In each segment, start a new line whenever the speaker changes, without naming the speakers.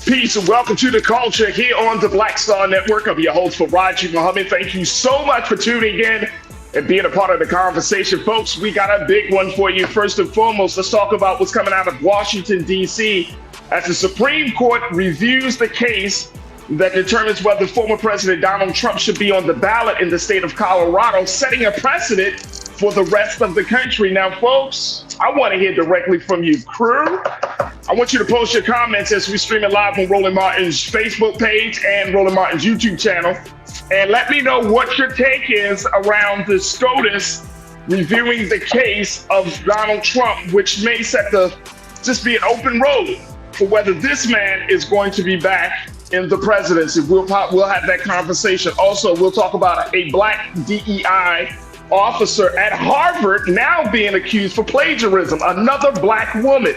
Peace and welcome to the culture here on the Black Star Network. I'm your host, Farajii Muhammad. Thank you so much for tuning in and being a part of the conversation. Folks, we got a big one for you. First and foremost, let's talk about what's coming out of Washington, D.C. as the Supreme Court reviews the case that determines whether former President Donald Trump should be on the ballot in the state of Colorado, setting a precedent for the rest of the country. Now, folks, I want to hear directly from you, crew. I want you to post your comments as we stream it live on Roland Martin's Facebook page and Roland Martin's YouTube channel. And let me know what your take is around the SCOTUS reviewing the case of Donald Trump, which may set the just be an open road for whether this man is going to be back in the presidency. We'll have that conversation. Also, we'll talk about a black DEI officer at Harvard now being accused for plagiarism, another black woman.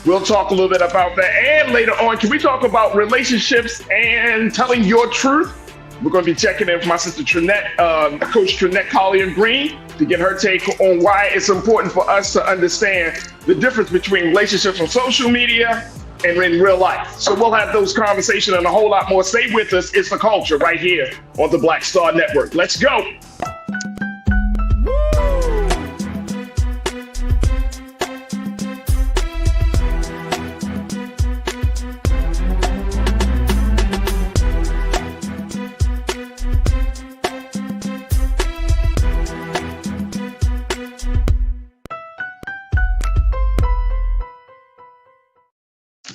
We'll talk a little bit about that. And later on, can we talk about relationships and telling your truth? We're going to be checking in with my sister Trinette, Coach Trinette Collier-Green, to get her take on why it's important for us to understand the difference between relationships on social media and in real life. So we'll have those conversations and a whole lot more. Stay with us. It's the culture right here on the Black Star Network. Let's go.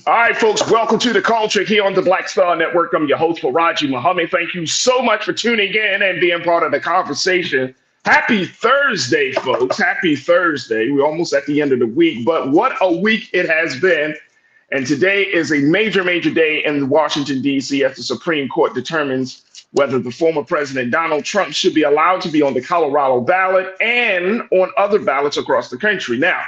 All right, folks, welcome to the culture here on the Black Star Network. I'm your host, Farajii Muhammad. Thank you so much for tuning in and being part of the conversation. Happy Thursday, folks. Happy Thursday. We're almost at the end of the week, but what a week it has been. And today is a major, major day in Washington, D.C. as the Supreme Court determines whether the former President Donald Trump should be allowed to be on the Colorado ballot and on other ballots across the country. Now,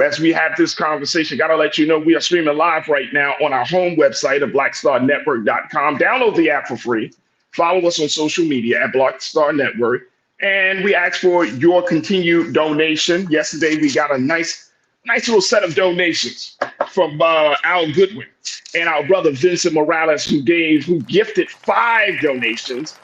as we have this conversation, got to let you know we are streaming live right now on our home website at blackstarnetwork.com. Download the app for free. Follow us on social media at Black Star Network. And we ask for your continued donation. Yesterday, we got a nice little set of donations from Al Goodwin and our brother Vincent Morales, who gifted 5 donations,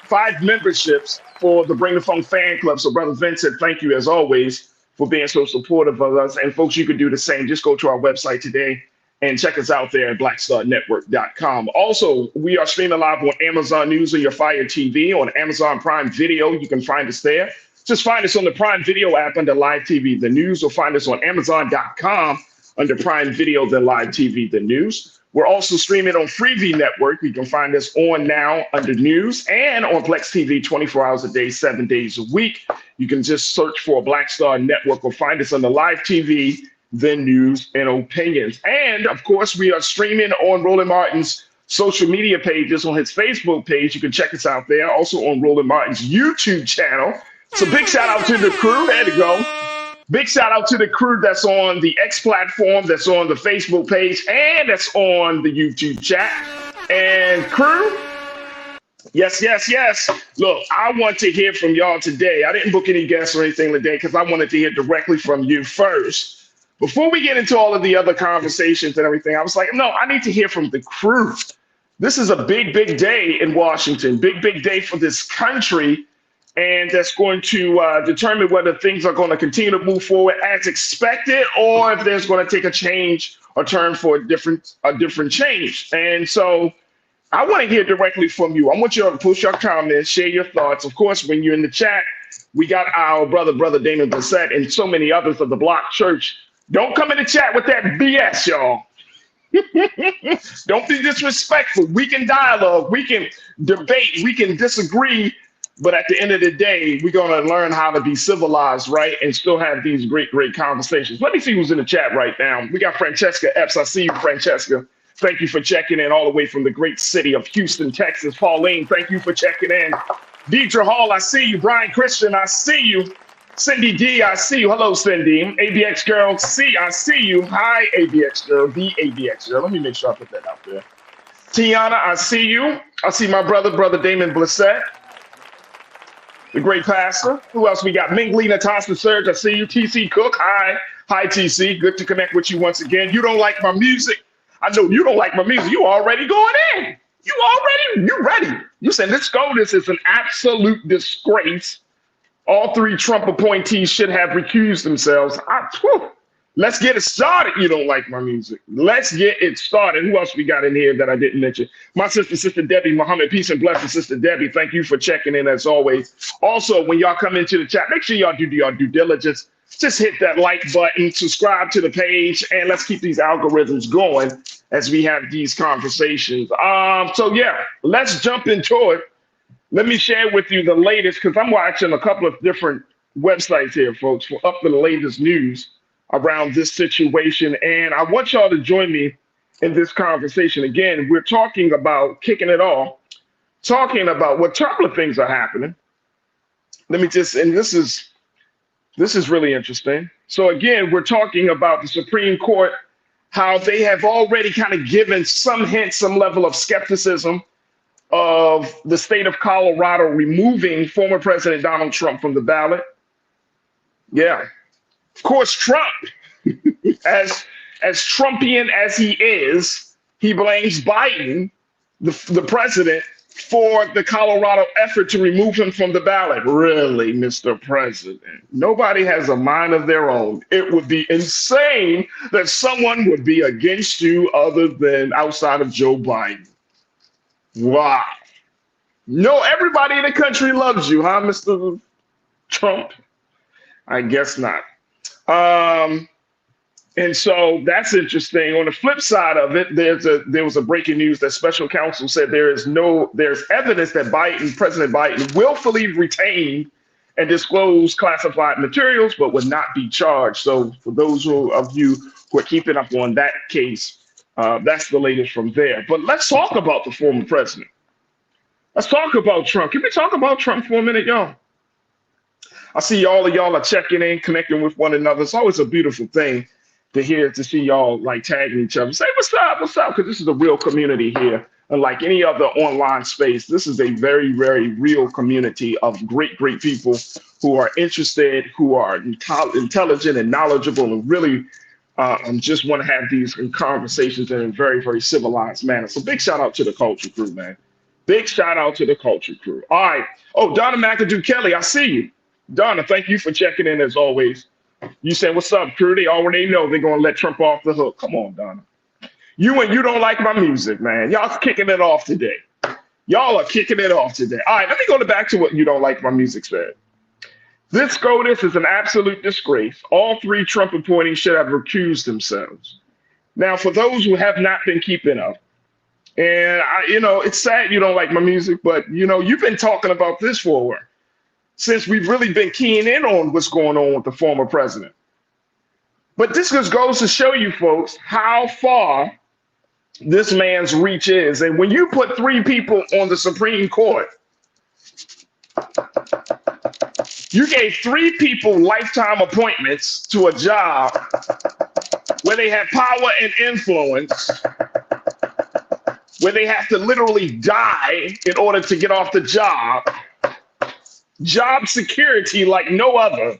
5 memberships for the Bring the Phone fan club. So, brother Vincent, thank you as always for being so supportive of us. And folks, you can do the same. Just go to our website today and check us out there at blackstarnetwork.com. Also, we are streaming live on Amazon News or your Fire TV, on Amazon Prime Video. You can find us there. Just find us on the Prime Video app under Live TV, The News, or find us on Amazon.com under Prime Video, then Live TV, The News. We're also streaming on Freevee Network. You can find us on now under News and on Plex TV 24 hours a day, 7 days a week. You can just search for Black Star Network or find us on the Live TV, then News and Opinions. And of course, we are streaming on Roland Martin's social media pages, on his Facebook page. You can check us out there. Also on Roland Martin's YouTube channel. So big shout out to the crew. There you go. Big shout out to the crew that's on the X platform, that's on the Facebook page, and that's on the YouTube chat. And crew, yes. Look, I want to hear from y'all today. I didn't book any guests or anything today because I wanted to hear directly from you first. Before we get into all of the other conversations and everything, I was like, no, I need to hear from the crew. This is a big, big day in Washington, big, big day for this country. And that's going to determine whether things are going to continue to move forward as expected, or if there's going to take a change or turn for a different change. And so I want to hear directly from you. I want you to push your comments, share your thoughts. Of course, when you're in the chat, we got our brother Damon Blissett, and so many others of the Block Church. Don't come in the chat with that BS, y'all. Don't be disrespectful. We can dialogue, we can debate, we can disagree. But at the end of the day, we're going to learn how to be civilized, right? And still have these great, great conversations. Let me see who's in the chat right now. We got Francesca Epps. I see you, Francesca. Thank you for checking in all the way from the great city of Houston, Texas. Pauline, thank you for checking in. Deidre Hall, I see you. Brian Christian, I see you. Cindy D, I see you. Hello, Cindy. ABX Girl, I see you. Hi, ABX Girl, the ABX Girl. Let me make sure I put that out there. Tiana, I see you. I see my brother Damon Blissett. The great pastor. Who else we got? Mingley Natasha Surge. I see you. TC Cook. Hi, TC. Good to connect with you once again. You don't like my music? I know you don't like my music. You already going in. You ready. You said this SCOTUS is an absolute disgrace. All three Trump appointees should have recused themselves. Let's get it started. You don't like my music. Let's get it started. Who else we got in here that I didn't mention? My Sister Debbie Muhammad. Peace and blessings, Sister Debbie. Thank you for checking in as always. Also, when y'all come into the chat, make sure y'all do your due diligence. Just hit that like button, subscribe to the page, and let's keep these algorithms going as we have these conversations. So yeah, let's jump into it. Let me share with you the latest, because I'm watching a couple of different websites here, folks, for up to the latest news around this situation. And I want y'all to join me in this conversation. Again, we're talking about kicking it off, talking about what couple of things are happening. Let me just, and this is really interesting. So again, we're talking about the Supreme Court, how they have already kind of given some hint, some level of skepticism of the state of Colorado removing former President Donald Trump from the ballot. Yeah. Of course, Trump, as Trumpian as he is, he blames Biden, the president, for the Colorado effort to remove him from the ballot. Really, Mr. President? Nobody has a mind of their own. It would be insane that someone would be against you other than outside of Joe Biden. Wow. No, everybody in the country loves you, huh, Mr. Trump? I guess not. And so that's interesting. On the flip side of it, there was a breaking news that special counsel said there's evidence that President Biden willfully retained and disclosed classified materials, but would not be charged. So for those of you who are keeping up on that case, that's the latest from there. But let's talk about the former president. Let's talk about Trump. Can we talk about Trump for a minute, y'all? I see all of y'all are checking in, connecting with one another. It's always a beautiful thing to see y'all like tagging each other. Say, what's up? Because this is a real community here. Unlike any other online space, this is a very, very real community of great, great people who are interested, who are intelligent and knowledgeable, and really just want to have these conversations in a very, very civilized manner. So big shout out to the culture crew, man. Big shout out to the culture crew. All right. Oh, Donna McAdoo Kelly, I see you. Donna, thank you for checking in as always. You said, what's up, crew? They already know they're going to let Trump off the hook. Come on, Donna. You don't like my music, man. Y'all kicking it off today. Y'all are kicking it off today. All right, let me go back to what you don't like my music said. This SCOTUS is an absolute disgrace. All three Trump appointees should have recused themselves. Now, for those who have not been keeping up, and it's sad you don't like my music, but you've been talking about this for a while, since we've really been keying in on what's going on with the former president. But this just goes to show you folks how far this man's reach is. And when you put three people on the Supreme Court, you gave three people lifetime appointments to a job where they have power and influence, where they have to literally die in order to get off the job. Job security like no other.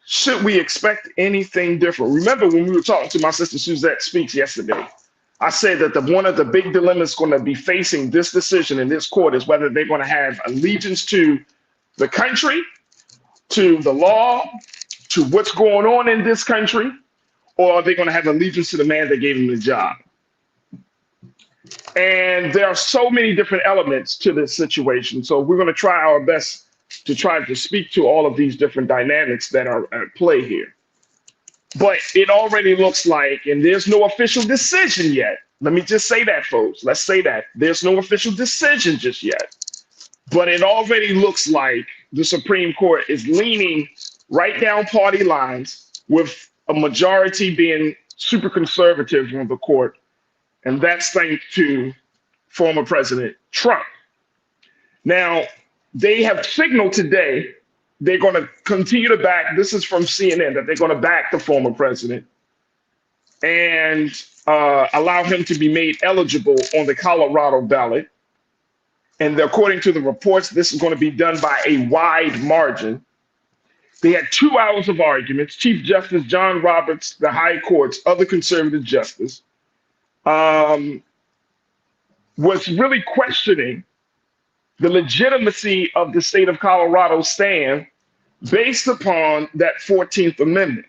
Should we expect anything different? Remember when we were talking to my sister Suzette Speaks yesterday, I said that one of the big dilemmas going to be facing this decision in this court is whether they're going to have allegiance to the country, to the law, to what's going on in this country, or are they going to have allegiance to the man that gave them the job? And there are so many different elements to this situation. So we're going to try our best to try to speak to all of these different dynamics that are at play here. But it already looks like, and there's no official decision yet. Let me just say that, folks. Let's say that. There's no official decision just yet. But it already looks like the Supreme Court is leaning right down party lines, with a majority being super conservative on the court. And that's thanks to former President Trump. Now, they have signaled today they're going to continue to back, this is from CNN, that they're going to back the former president and allow him to be made eligible on the Colorado ballot. And according to the reports, this is going to be done by a wide margin. They had 2 hours of arguments. Chief Justice John Roberts, the High Court's other conservative justice, was really questioning the legitimacy of the state of Colorado's stand based upon that 14th Amendment.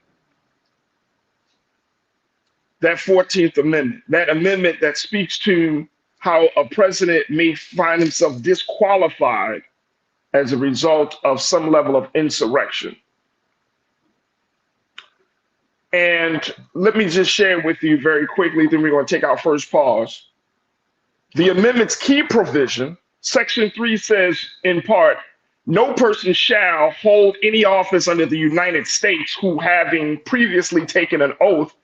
That 14th Amendment, that amendment that speaks to how a president may find himself disqualified as a result of some level of insurrection. And let me just share with you very quickly, then we're going to take our first pause. The amendment's key provision, Section 3 says in part, no person shall hold any office under the United States who, having previously taken an oath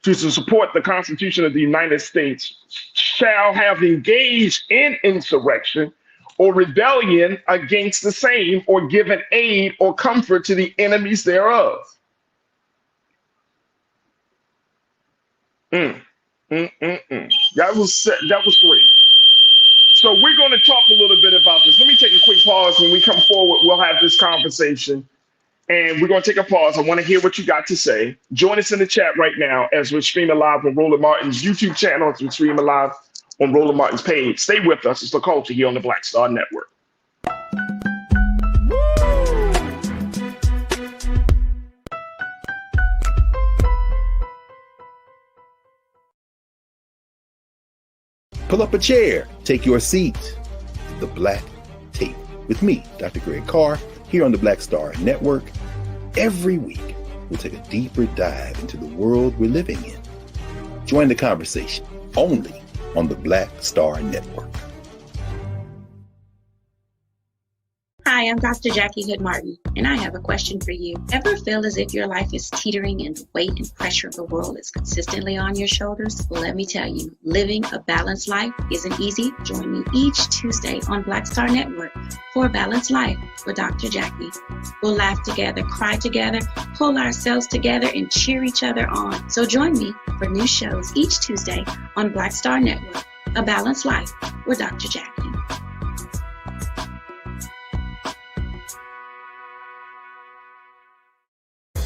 to support the Constitution of the United States, shall have engaged in insurrection or rebellion against the same, or given aid or comfort to the enemies thereof. That was great. So we're going to talk a little bit about this. Let me take a quick pause. When we come forward, we'll have this conversation. And we're going to take a pause. I want to hear what you got to say. Join us in the chat right now as we're streaming live on Roland Martin's YouTube channel, as we're streaming live on Roland Martin's page. Stay with us. It's The Culture here on the Black Star Network.
Pull up a chair, take your seat. The Black Tape with me, Dr. Greg Carr, here on the Black Star Network. Every week, we'll take a deeper dive into the world we're living in. Join the conversation only on the Black Star Network.
Hi, I'm Dr. Jackie Hood Martin, and I have a question for you. Ever feel as if your life is teetering and the weight and pressure of the world is consistently on your shoulders? Well, let me tell you, living a balanced life isn't easy. Join me each Tuesday on Black Star Network for a Balanced Life with Dr. Jackie. We'll laugh together, cry together, pull ourselves together, and cheer each other on. So join me for new shows each Tuesday on Black Star Network, A Balanced Life with Dr. Jackie.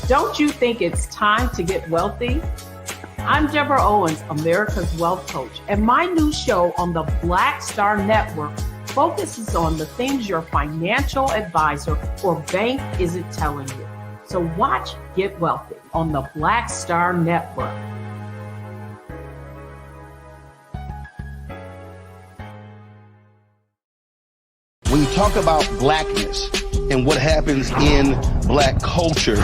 Don't you think it's time to get wealthy? I'm Deborah Owens, America's Wealth Coach, and my new show on the Black Star Network focuses on the things your financial advisor or bank isn't telling you. So watch Get Wealthy on the Black Star Network.
When you talk about blackness and what happens in black culture,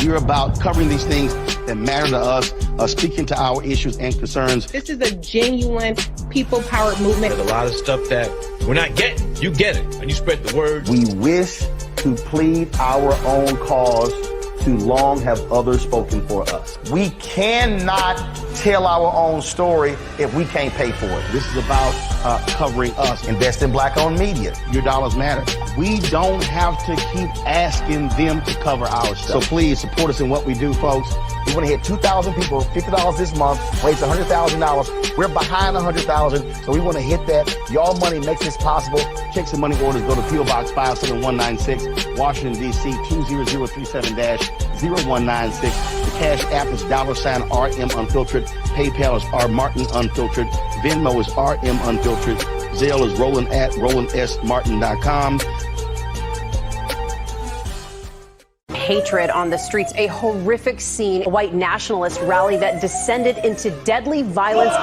we're about covering these things that matter to us, speaking to our issues and concerns.
This is a genuine people-powered movement.
There's a lot of stuff that we're not getting. You get it, and you spread the word.
We wish to plead our own cause. Too long have others spoken for us. We cannot tell our own story if we can't pay for it. This is about covering us. Invest in black-owned media. Your dollars matter. We don't have to keep asking them to cover our stuff. So please support us in what we do, folks. We want to hit 2,000 people, $50 this month, raise $100,000. We're behind $100,000, so we want to hit that. Y'all money makes this possible. Checks and money orders go to P.O. Box 57196, Washington, D.C. 20037-0196. The Cash App is $RM Unfiltered. PayPal is R Martin Unfiltered. Venmo is RM Unfiltered. Zelle is Roland at RolandSMartin.com.
Hatred on the streets, a horrific scene, a white nationalist rally that descended into deadly violence.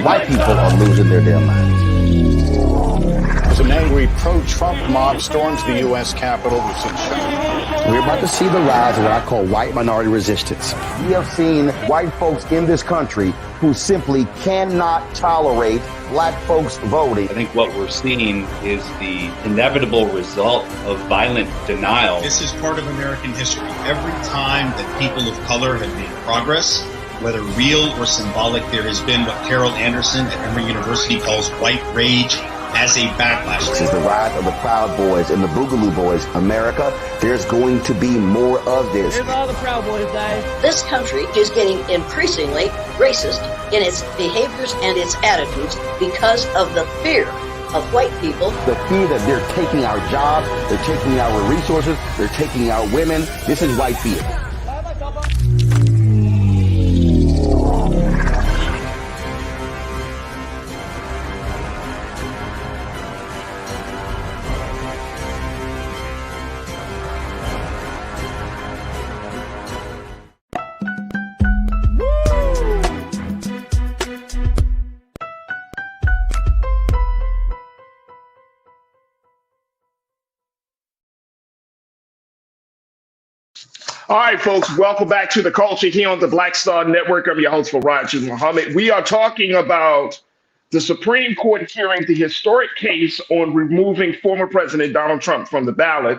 White people are losing their damn minds.
Some angry pro-Trump mob storms the U.S. Capitol.
We're about to see the rise of what I call white minority resistance. We have seen white folks in this country who simply cannot tolerate black folks voting.
I think what we're seeing is the inevitable result of violent denial.
This is part of American history. Every time that people of color have made progress, whether real or symbolic, there has been what Carol Anderson at Emory University calls white rage as a backlash.
This is the rise of the Proud Boys and the Boogaloo Boys. America, there's going to be more of this.
Here's all the Proud Boys, guys.
This country is getting increasingly racist in its behaviors and its attitudes because of the fear of white people.
The fear that they're taking our jobs, they're taking our resources, they're taking our women. This is white fear.
All right, folks, welcome back to The Culture here on the Black Star Network. I'm your host, Farajii Muhammad. We are talking about the Supreme Court hearing the historic case on removing former President Donald Trump from the ballot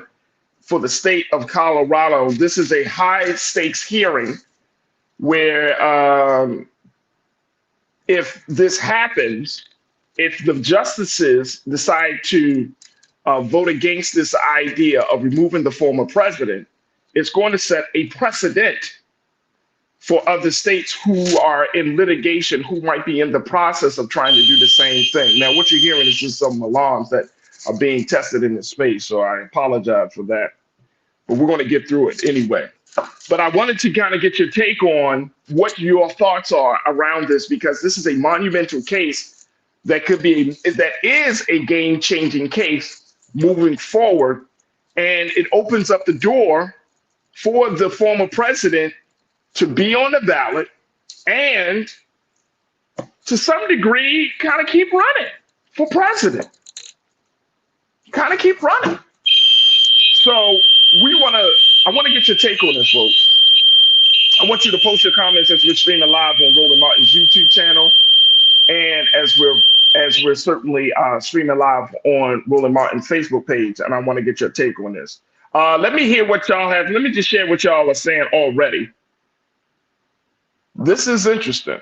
for the state of Colorado. This is a high-stakes hearing where if this happens, if the justices decide to vote against this idea of removing the former president, it's going to set a precedent for other states who are in litigation, who might be in the process of trying to do the same thing. Now, what you're hearing is just some alarms that are being tested in this space, so I apologize for that. But we're going to get through it anyway. But I wanted to kind of get your take on what your thoughts are around this, because this is a monumental case that is a game-changing case moving forward, and it opens up the door for the former president to be on the ballot and to some degree kind of keep running for president. Kind of keep running. So I want to get your take on this, folks. I want you to post your comments as we're streaming live on Roland Martin's YouTube channel, and as we're certainly streaming live on Roland Martin's Facebook page, and I want to get your take on this. Let me hear what y'all have. Let me just share what y'all are saying already. This is interesting.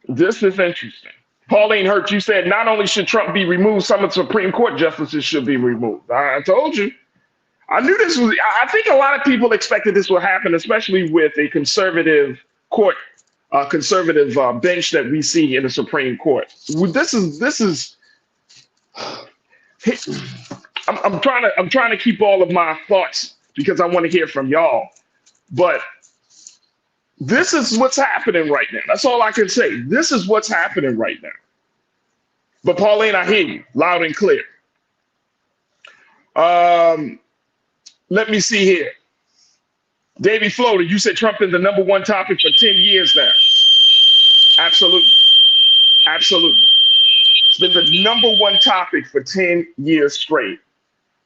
This is interesting. Pauline Hurt, you said not only should Trump be removed, some of the Supreme Court justices should be removed. I told you. I knew this was, I think a lot of people expected this would happen, especially with a conservative court, conservative bench that we see in the Supreme Court. This is, I'm trying to keep all of my thoughts because I want to hear from y'all. But this is what's happening right now. That's all I can say. This is what's happening right now. But Pauline, I hear you loud and clear. Let me see here. Davey Floater, you said Trump is the #1 topic for 10 years now. Absolutely. Absolutely. It's been the #1 topic for 10 years straight.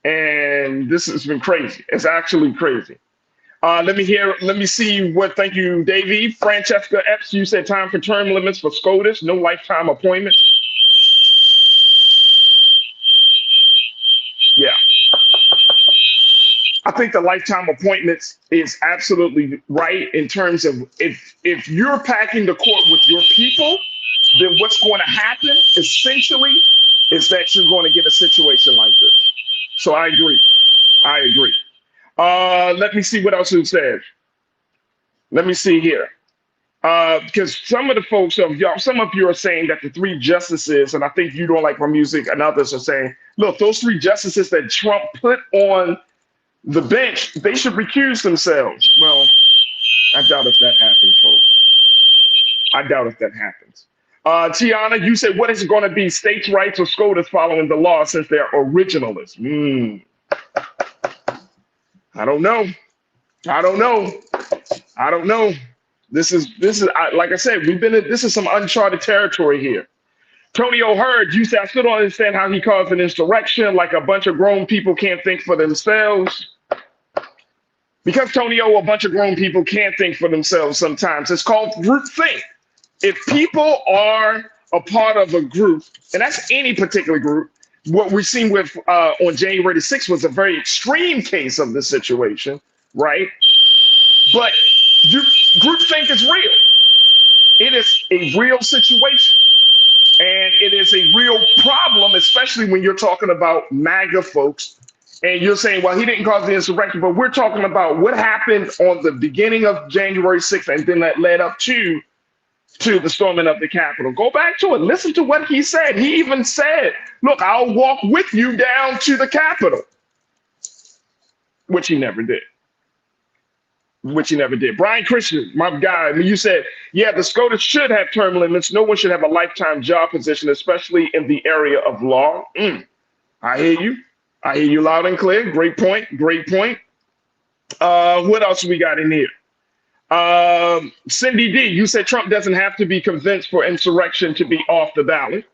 And this has been crazy. It's actually crazy. Let me see what, thank you, Davey. Francesca Epps, you said time for term limits for SCOTUS, no lifetime appointments. Yeah. I think the lifetime appointments is absolutely right in terms of if you're packing the court with your people, then what's going to happen essentially is that you're going to get a situation like this. So I agree. I agree. Let me see what else it says. Let me see here. Because some of the folks some of you are saying that the 3 justices, and I think You Don't Like My Music and others are saying, look, those 3 justices that Trump put on the bench, they should recuse themselves. Well, I doubt if that happens, folks. I doubt if that happens. Tiana, you said, what is it going to be, states' rights or SCOTUS following the law since they're originalists? I don't know. I don't know. I don't know. This is like I said, this is some uncharted territory here. Tony O'Hurd, you said, I still don't understand how he caused an insurrection, like a bunch of grown people can't think for themselves. Because, Tony O, a bunch of grown people can't think for themselves sometimes. It's called groupthink. If people are a part of a group, and that's any particular group, what we've seen with on January the 6th was a very extreme case of the situation, right? But groupthink is real. It is a real situation. And it is a real problem, especially when you're talking about MAGA folks. And you're saying, well, he didn't cause the insurrection, but we're talking about what happened on the beginning of January 6th, and then that led up to the storming of the Capitol. Go back to it. Listen to what he said. He even said, look, I'll walk with you down to the Capitol, which he never did. Brian Christian, my guy, you said, yeah, the SCOTUS should have term limits. No one should have a lifetime job position, especially in the area of law. I hear you. I hear you loud and clear. Great point. Great point. What else we got in here? Cindy D, you said Trump doesn't have to be convinced for insurrection to be off the ballot.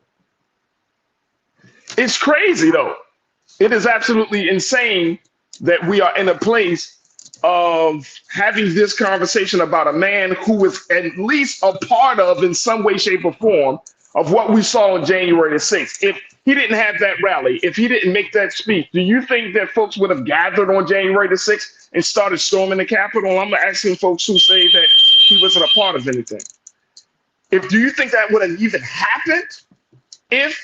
It's crazy, though. It is absolutely insane that we are in a place of having this conversation about a man who was at least a part of, in some way, shape, or form, of what we saw on January the 6th. If he didn't have that rally, if he didn't make that speech, do you think that folks would have gathered on January the 6th and started storming the Capitol? I'm asking folks who say that he wasn't a part of anything. Do you think that would have even happened if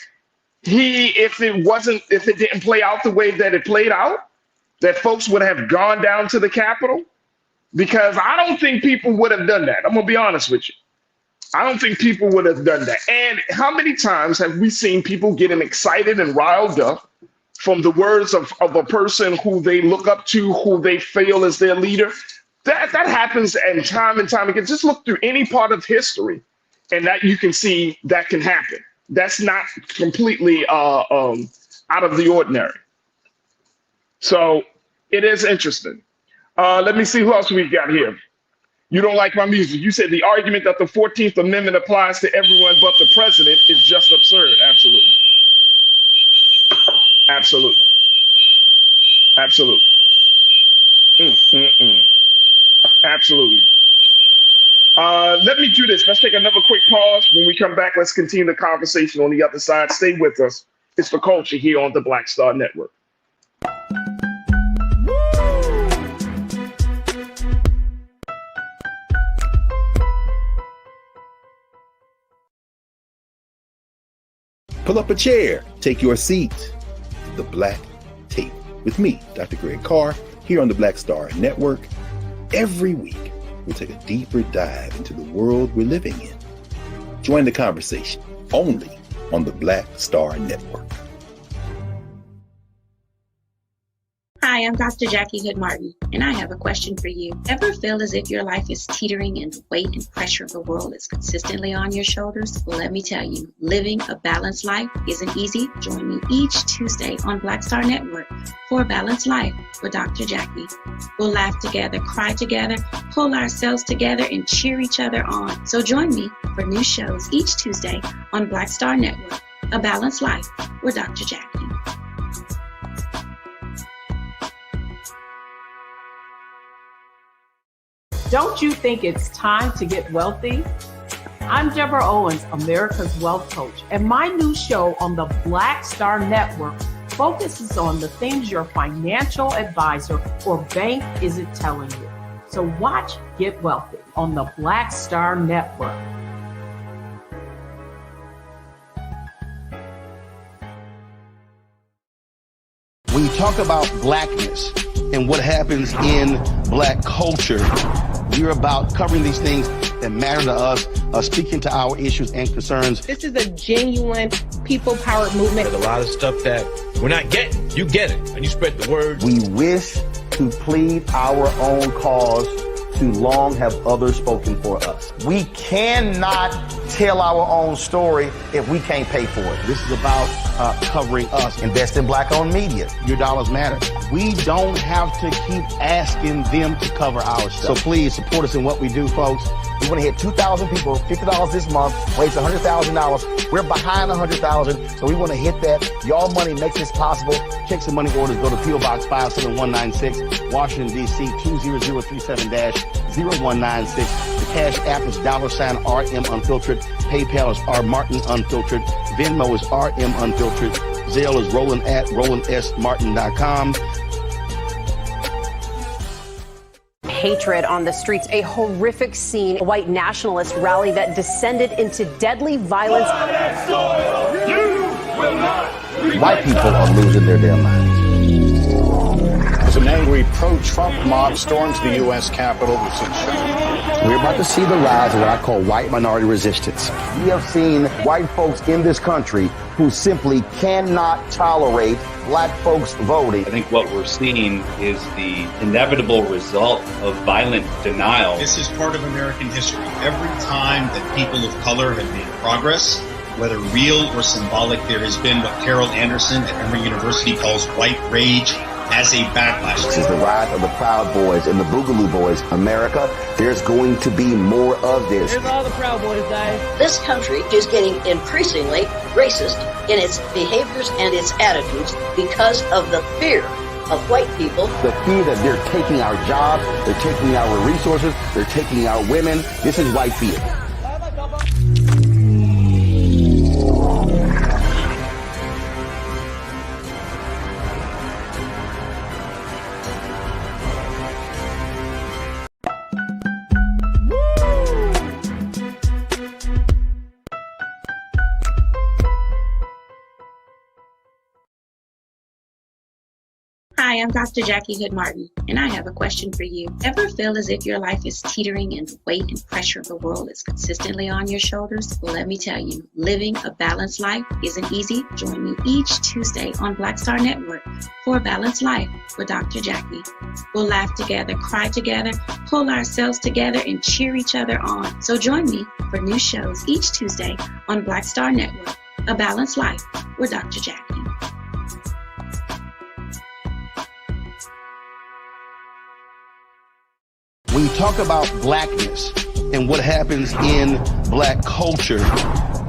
it didn't play out the way that it played out? That folks would have gone down to the Capitol? Because I don't think people would have done that. I'm gonna be honest with you. I don't think people would have done that. And how many times have we seen people getting excited and riled up from the words of a person who they look up to, who they feel is their leader? That happens and time again. Just look through any part of history and that you can see that can happen. That's not completely out of the ordinary. So it is interesting. Let me see who else we've got here. You don't like my music. You said the argument that the 14th Amendment applies to everyone but the president is just absurd. Absolutely. Absolutely. Absolutely. Absolutely. Let me do this. Let's take another quick pause. When we come back, let's continue the conversation on the other side. Stay with us. It's The Culture here on the Black Star Network.
Pull up a chair, take your seat to the Black Tape with me, Dr. Greg Carr, here on the Black Star Network. Every week, we'll take a deeper dive into the world we're living in. Join the conversation only on the Black Star Network.
Hi, I'm Dr. Jackie Hood Martin, and I have a question for you. Ever feel as if your life is teetering and the weight and pressure of the world is consistently on your shoulders? Well, let me tell you, living a balanced life isn't easy. Join me each Tuesday on Black Star Network for A Balanced Life with Dr. Jackie. We'll laugh together, cry together, pull ourselves together, and cheer each other on. So join me for new shows each Tuesday on Black Star Network, A Balanced Life with Dr. Jackie.
Don't you think it's time to get wealthy? I'm Deborah Owens, America's Wealth Coach, and my new show on the Black Star Network focuses on the things your financial advisor or bank isn't telling you. So watch Get Wealthy on the Black Star Network.
When you talk about blackness and what happens in black culture, you're about covering these things that matter to us, speaking to our issues and concerns.
This is a genuine people-powered movement.
There's a lot of stuff that we're not getting. You get it, and you spread the word.
We wish to plead our own cause. Too long have others spoken for us. We cannot tell our own story if we can't pay for it. This is about covering us. Invest in black-owned media. Your dollars matter. We don't have to keep asking them to cover our stuff. So please support us in what we do, folks. We want to hit 2,000 people, $50 this month, raise $100,000. We're behind 100,000, so we want to hit that. Y'all money makes this possible. Check some money orders. Go to P.O. Box 57196, Washington, D.C. 20037-0196. The Cash App is $RM Unfiltered. PayPal is R Martin Unfiltered. Venmo is RM Unfiltered. Zelle is Roland@RolandSMartin.com.
Hatred on the streets, a horrific scene, a white nationalist rally that descended into deadly violence.
White people are losing their damn minds.
As an angry pro-Trump mob storms the U.S. Capitol,
we're about to see the rise of what I call white minority resistance. We have seen white folks in this country who simply cannot tolerate black folks voting.
I think what we're seeing is the inevitable result of violent denial.
This is part of American history. Every time that people of color have made progress, whether real or symbolic, there has been what Carol Anderson at Emory University calls white rage as a backlash.
This is the rise of the Proud Boys and the Boogaloo Boys. America, there's going to be more of this.
Here's all the Proud Boys, guys.
This country is getting increasingly racist in its behaviors and its attitudes because of the fear of white people.
The fear that they're taking our jobs, they're taking our resources, they're taking our women. This is white fear.
Hi, I'm Dr. Jackie Hood Martin, and I have a question for you. Ever feel as if your life is teetering and the weight and pressure of the world is consistently on your shoulders? Well, let me tell you, living a balanced life isn't easy. Join me each Tuesday on Black Star Network for A Balanced Life with Dr. Jackie. We'll laugh together, cry together, pull ourselves together, and cheer each other on. So join me for new shows each Tuesday on Black Star Network, A Balanced Life with Dr. Jackie.
When you talk about blackness and what happens in black culture,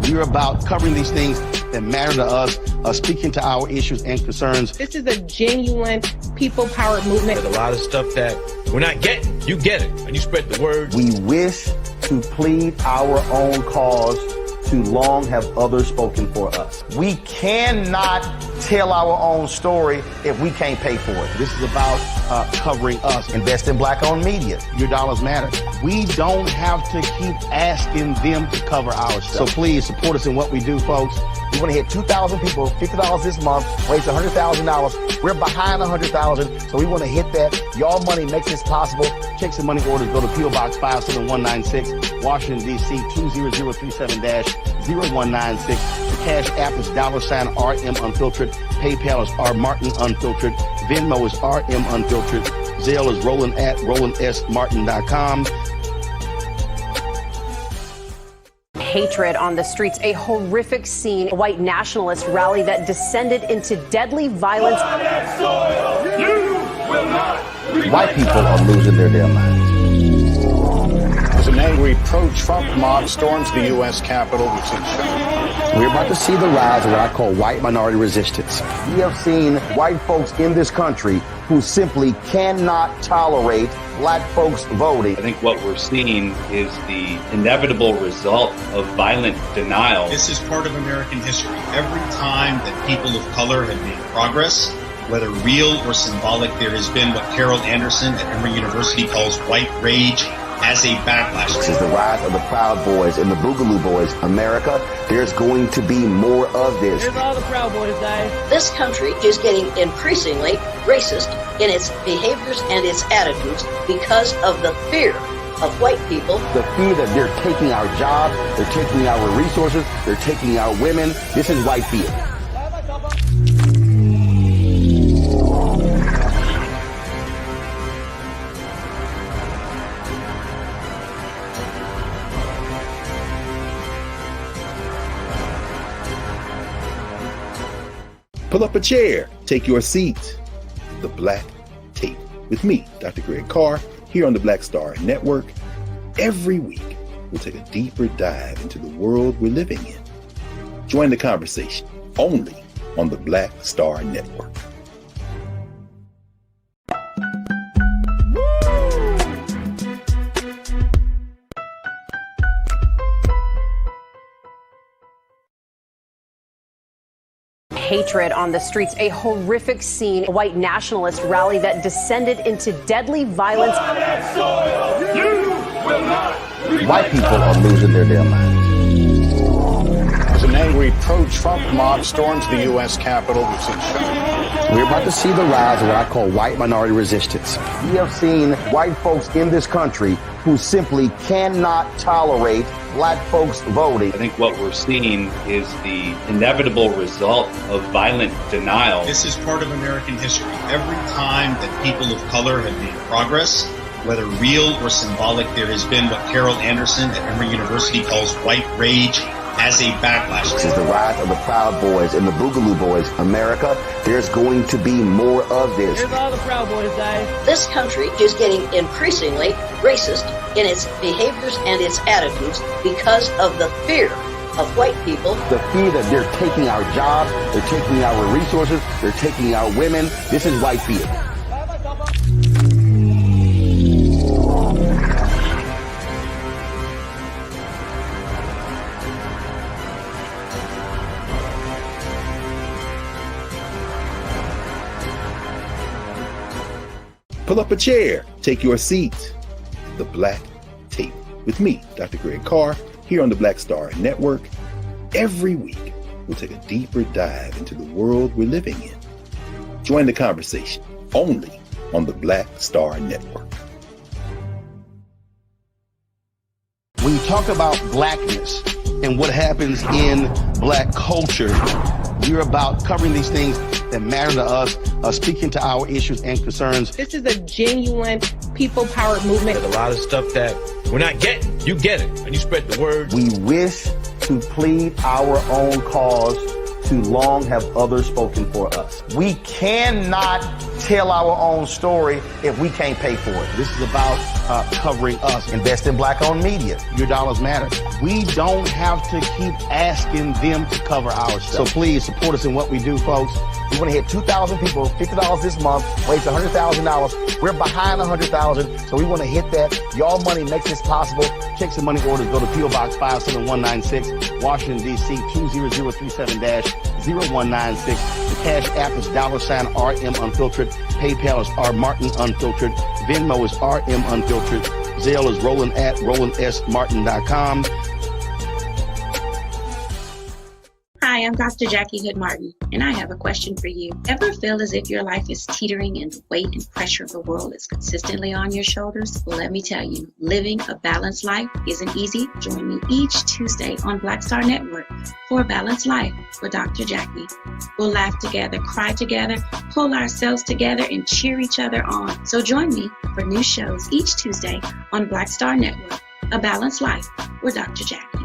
we're about covering these things that matter to us, speaking to our issues and concerns.
This is a genuine people-powered movement.
There's a lot of stuff that we're not getting. You get it, and you spread the word.
We wish to plead our own cause. Too long have others spoken for us. We cannot tell our own story if we can't pay for it. This is about covering us. Invest in black-owned media. Your dollars matter. We don't have to keep asking them to cover our stuff. So please support us in what we do, folks. We want to hit 2,000 people, $50 this month, raise $100,000. We're behind 100,000, so we want to hit that. Y'all money makes this possible. Checks and money orders go to P.O. Box 57196, Washington, D.C. 20037-0196. The Cash App is $RM Unfiltered. PayPal is R Martin Unfiltered. Venmo is RM Unfiltered. Zelle is Roland at RolandSMartin.com.
Hatred on the streets, a horrific scene, a white nationalist rally that descended into deadly violence.
White people are losing their damn minds.
As an angry pro-Trump mob storms the U.S. Capitol,
we're about to see the rise of what I call white minority resistance. We have seen white folks in this country who simply cannot tolerate black folks voting.
I think what we're seeing is the inevitable result of violent denial.
This is part of American history. Every time that people of color have made progress, whether real or symbolic, there has been what Carol Anderson at Emory University calls white rage as a backlash.
This is the rise of the Proud Boys and the Boogaloo Boys. America, there's going to be more of this.
Here's all the Proud Boys, guys.
This country is getting increasingly racist in its behaviors and its attitudes because of the fear of white people.
The fear that they're taking our jobs, they're taking our resources, they're taking our women. This is white fear.
Pull up a chair, take your seat. The Black Tape with me, Dr. Greg Carr, here on the Black Star Network. Every week, we'll take a deeper dive into the world we're living in. Join the conversation only on the Black Star Network.
Hatred on the streets, a horrific scene, a white nationalist rally that descended into deadly violence.
White people are losing their damn minds.
as an angry pro-Trump mob storms the U.S. Capitol.
We're about to see the rise of what I call white minority resistance. We have seen white folks in this country who simply cannot tolerate black folks voting.
I think what we're seeing is the inevitable result of violent denial.
This is part of American history. Every time that people of color have made progress, whether real or symbolic, there has been what Carol Anderson at Emory University calls white rage as a backlash.
This is the rise of the Proud Boys and the Boogaloo Boys. America, there's going to be more of this.
Here's all the Proud Boys, guys.
This country is getting increasingly racist in its behaviors and its attitudes because of the fear of white people.
The fear that they're taking our jobs, they're taking our resources, they're taking our women. This is white fear.
Pull up a chair, take your seat. The Black Tape with me, Dr. Greg Carr, here on the Black Star Network. Every week, we'll take a deeper dive into the world we're living in. Join the conversation only on the Black Star Network.
When you talk about blackness and what happens in black culture, we're about covering these things that matter to us, speaking to our issues and concerns.
This is a genuine people-powered movement.
There's a lot of stuff that we're not getting. You get it, and you spread the word.
We wish to plead our own cause. Too long have others spoken for us. We cannot tell our own story if we can't pay for it. This is about covering us. Invest in black-owned media. Your dollars matter. We don't have to keep asking them to cover our stuff. So please support us in what we do, folks. We want to hit 2,000 people, $50 this month, raise $100,000. We're behind 100,000, so we want to hit that. Y'all money makes this possible. Checks and money orders go to P.O. Box 57196, Washington, D.C. 20037-0196. The Cash App is $RM Unfiltered. PayPal is R Martin Unfiltered. Venmo is RM Unfiltered. Zelle is Roland@RolandSMartin.com.
Hi, I'm Dr. Jackie Hood Martin, and I have a question for you. Ever feel as if your life is teetering and the weight and pressure of the world is consistently on your shoulders? Well, let me tell you, living a balanced life isn't easy. Join me each Tuesday on Black Star Network for A Balanced Life with Dr. Jackie. We'll laugh together, cry together, pull ourselves together, and cheer each other on. So join me for new shows each Tuesday on Black Star Network, A Balanced Life with Dr. Jackie.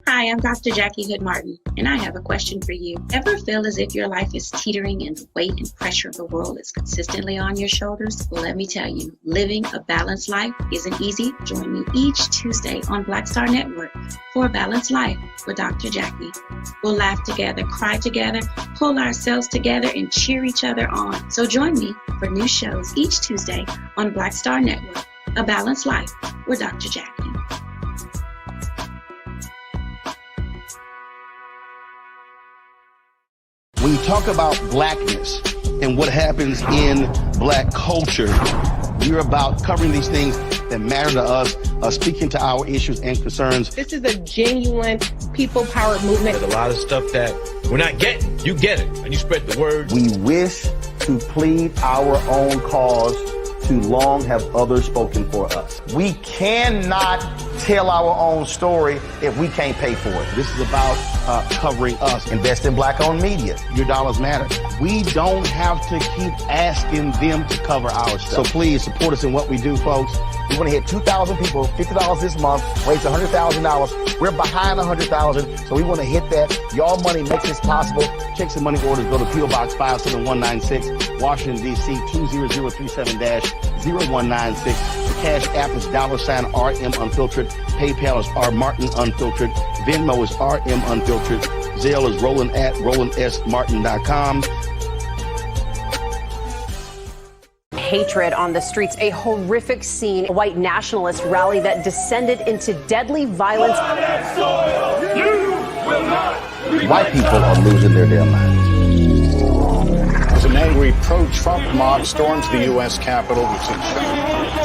Hi, I'm Dr. Jackie Hood Martin, and I have a question for you. Ever feel as if your life is teetering and the weight and pressure of the world is consistently on your shoulders? Well, let me tell you, living a balanced life isn't easy. Join me each Tuesday on Black Star Network for A Balanced Life with Dr. Jackie. We'll laugh together, cry together, pull ourselves together, and cheer each other on. So join me for new shows each Tuesday on Black Star Network, A Balanced Life with Dr. Jackie.
When you talk about blackness and what happens in black culture, we're about covering these things that matter to us, speaking to our issues and concerns.
This is a genuine people-powered movement.
There's a lot of stuff that we're not getting. You get it, and you spread the word.
We wish to plead our own cause. Too long have others spoken for us. We cannot tell our own story if we can't pay for it. This is about covering us. Invest in black-owned media. Your dollars matter. We don't have to keep asking them to cover our stuff. So please support us in what we do, folks. We want to hit 2,000 people, $50 this month, raise $100,000. We're behind 100,000, so we want to hit that. Y'all money makes this possible. Checks and money orders go to P.O. Box 57196, Washington, D.C. 20037-0196. The Cash App is $RM Unfiltered. PayPal is R Martin Unfiltered. Venmo is RM Unfiltered. Zelle is Roland@RolandSMartin.com.
Hatred on the streets, a horrific scene, a white nationalist rally that descended into deadly violence.
White people are losing their damn minds.
As an angry pro-Trump mob storms the U.S. Capitol,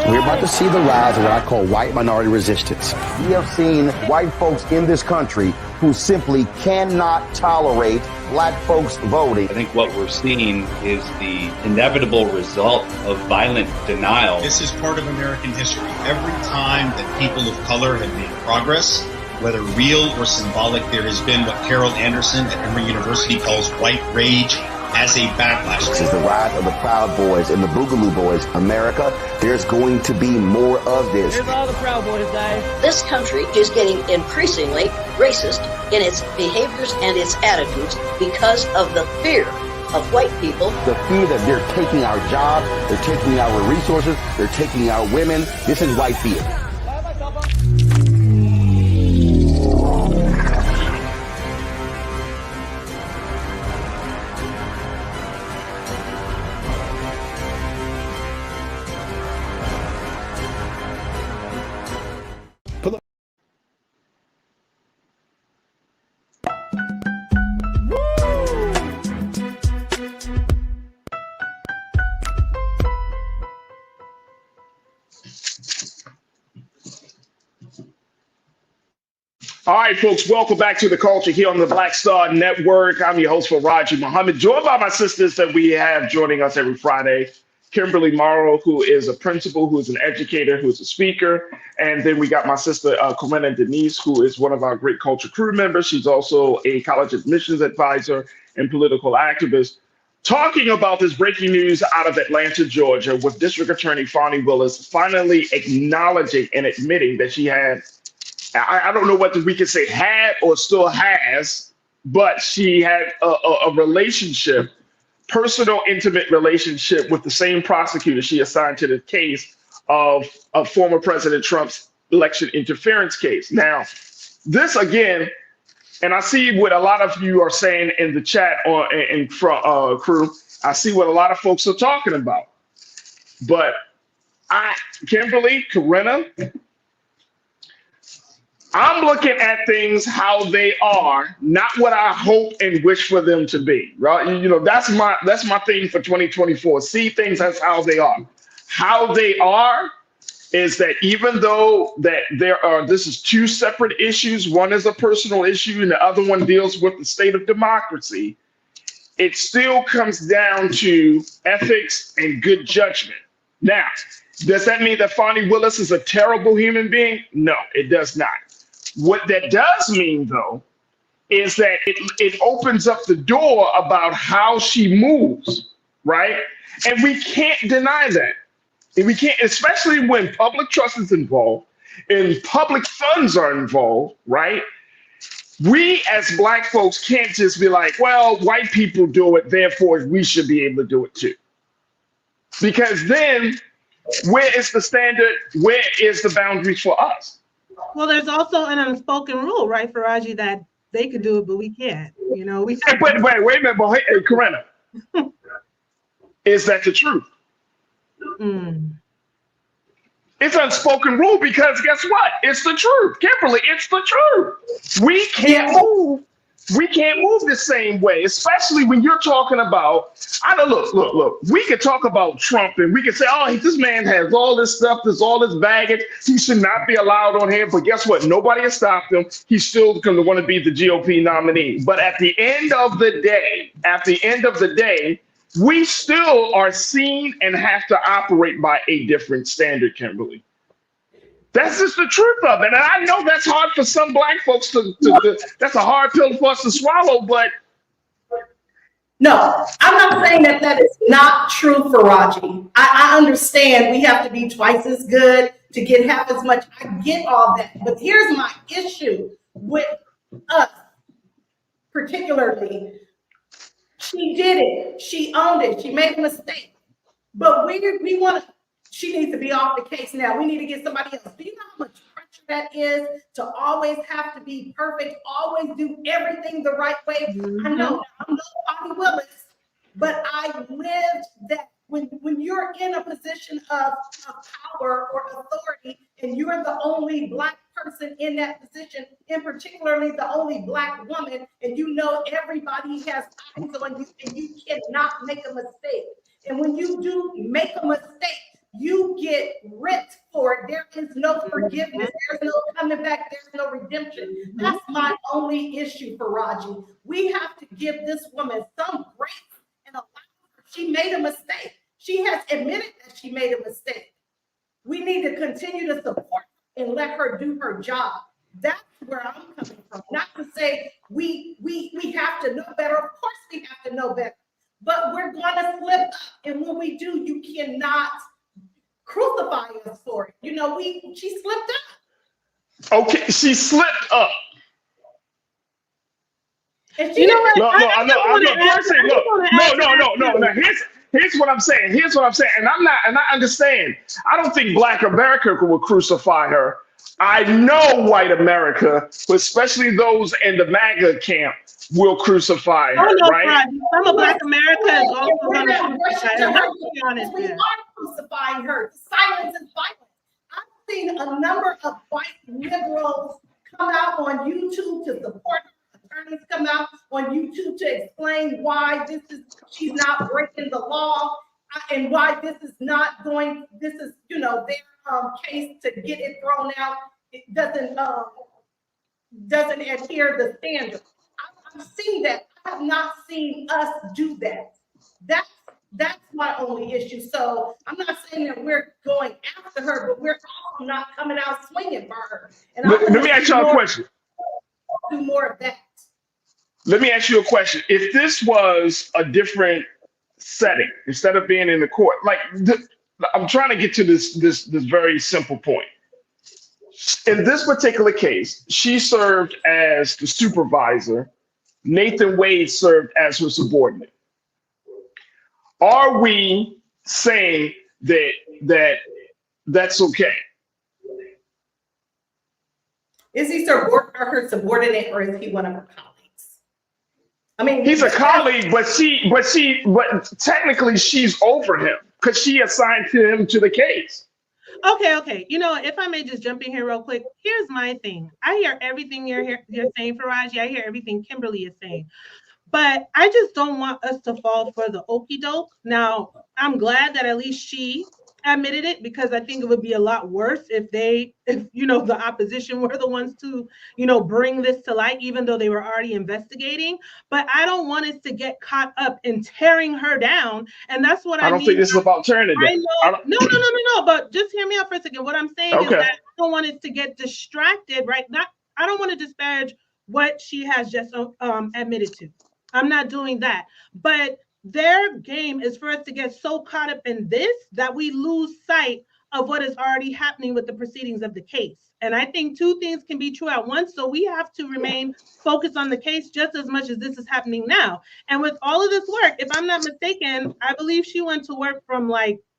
we're about to see the rise of what I call white minority resistance. We have seen white folks in this country who simply cannot tolerate black folks voting.
I think what we're seeing is the inevitable result of violent denial.
This is part of American history. Every time that people of color have made progress, whether real or symbolic, there has been what Carol Anderson at Emory University calls white rage as a backlash.
This is the rise of the Proud Boys and the Boogaloo Boys. America, there's going to be more of this.
Here's all the Proud Boys, guys.
This country is getting increasingly racist in its behaviors and its attitudes because of the fear of white people.
The fear that they're taking our jobs, they're taking our resources, they're taking our women. This is white fear.
All right, folks, welcome back to The Culture here on the Black Star Network. I'm your host, Farajii Muhammad, joined by my sisters that we have joining us every Friday. Kimberly Morrow, who is a principal, who is an educator, who is a speaker. And then we got my sister, Corinna Denise, who is one of our great culture crew members. She's also a college admissions advisor and political activist. Talking about this breaking news out of Atlanta, Georgia, with District Attorney Fani Willis finally acknowledging and admitting that she had, I don't know whether we can say had or still has, but she had a relationship, personal, intimate relationship with the same prosecutor she assigned to the case of former President Trump's election interference case. Now, this again, and I see what a lot of you are saying in the chat or in front crew. I see what a lot of folks are talking about. But Kimberly, Corinna, I'm looking at things how they are, not what I hope and wish for them to be. Right? You know, that's my thing for 2024. See things as how they are. How they are is that even though that this is two separate issues, one is a personal issue and the other one deals with the state of democracy, it still comes down to ethics and good judgment. Now, does that mean that Fani Willis is a terrible human being? No, it does not. What that does mean, though, is that it opens up the door about how she moves, right? And we can't deny that. And we can't, especially when public trust is involved and public funds are involved, right? We as Black folks can't just be like, well, white people do it, therefore we should be able to do it too. Because then where is the standard? Where is the boundaries for us?
Well, there's also an unspoken rule, right, Farajii, that they could do it, but we can't. You know, we.
Hey, wait a minute, but hey, Corinna, is that the truth? It's unspoken rule because guess what? It's the truth, Kimberly. It's the truth. We can't move. We can't move the same way, especially when you're talking about. Look. We could talk about Trump and we could say, oh, this man has all this stuff, there's all this baggage. He should not be allowed on here. But guess what? Nobody has stopped him. He's still going to want to be the GOP nominee. But at the end of the day, we still are seen and have to operate by a different standard, Kimberly. That's just the truth of it. And I know that's hard for some Black folks that's a hard pill for us to swallow, but.
No, I'm not saying that is not true, Farajii. I understand we have to be twice as good to get half as much. I get all that. But here's my issue with us, particularly. She did it. She owned it. She made a mistake. But we want to. She needs to be off the case now. We need to get somebody else. Do you know how much pressure that is to always have to be perfect, always do everything the right way? I know I'm no Fani Willis, but I lived that. When you're in a position of power or authority and you're the only Black person in that position, and particularly the only Black woman, and you know everybody has eyes on you and you cannot make a mistake. And when you do make a mistake, you get ripped for it. There is no forgiveness. There's no coming back. There's no redemption. That's my only issue, Farajii. We have to give this woman some grace and allow her. She made a mistake. She has admitted that she made a mistake. We need to continue to support her and let her do her job. That's where I'm coming from. Not to say we have to know better. Of course we have to know better. But And when we do, you cannot crucify us for it. She slipped up.
Okay, she slipped up.
And she
No. Here's what I'm saying. And I understand. I don't think Black America will crucify her. I know white America, especially those in the MAGA camp, will crucify her, right?
Some of Black America is also going to crucify her. Let's be honest.
We are crucifying her. Silence is violence. I've seen a number of white liberals come out on YouTube to support her. Attorneys come out on YouTube to explain why she's not breaking the law and why this is their case to get it thrown out. It doesn't adhere to the standard. I've seen that. I have not seen us do that. That's my only issue. So I'm not saying that we're going after her, but we're also not coming out swinging for her. And
let me ask y'all a question.
Do more of that.
Let me ask you a question. If this was a different setting, instead of being in the court, I'm trying to get to this very simple point. In this particular case, she served as the supervisor. Nathan Wade served as her subordinate. Are we saying that's okay?
Is he her subordinate, or is he one of her colleagues? I mean,
he's a colleague, but technically she's over him because she assigned him to the case.
Okay. If I may just jump in here real quick, here's my thing. I hear everything you're saying, Farajii. I hear everything Kimberly is saying. But I just don't want us to fall for the okie doke. Now, I'm glad that at least she admitted it, because I think it would be a lot worse if the opposition were the ones to, bring this to light, even though they were already investigating. But I don't want us to get caught up in tearing her down. And that's what I
don't think this is about tearing it down.
No. But just hear me out for a second. What I'm saying is that I don't want us to get distracted, right? I don't want to disparage what she has just admitted to. I'm not doing that. But their game is for us to get so caught up in this that we lose sight of what is already happening with the proceedings of the case. And I think two things can be true at once. So we have to remain focused on the case just as much as this is happening now. And with all of this work, if I'm not mistaken, I believe she went to work from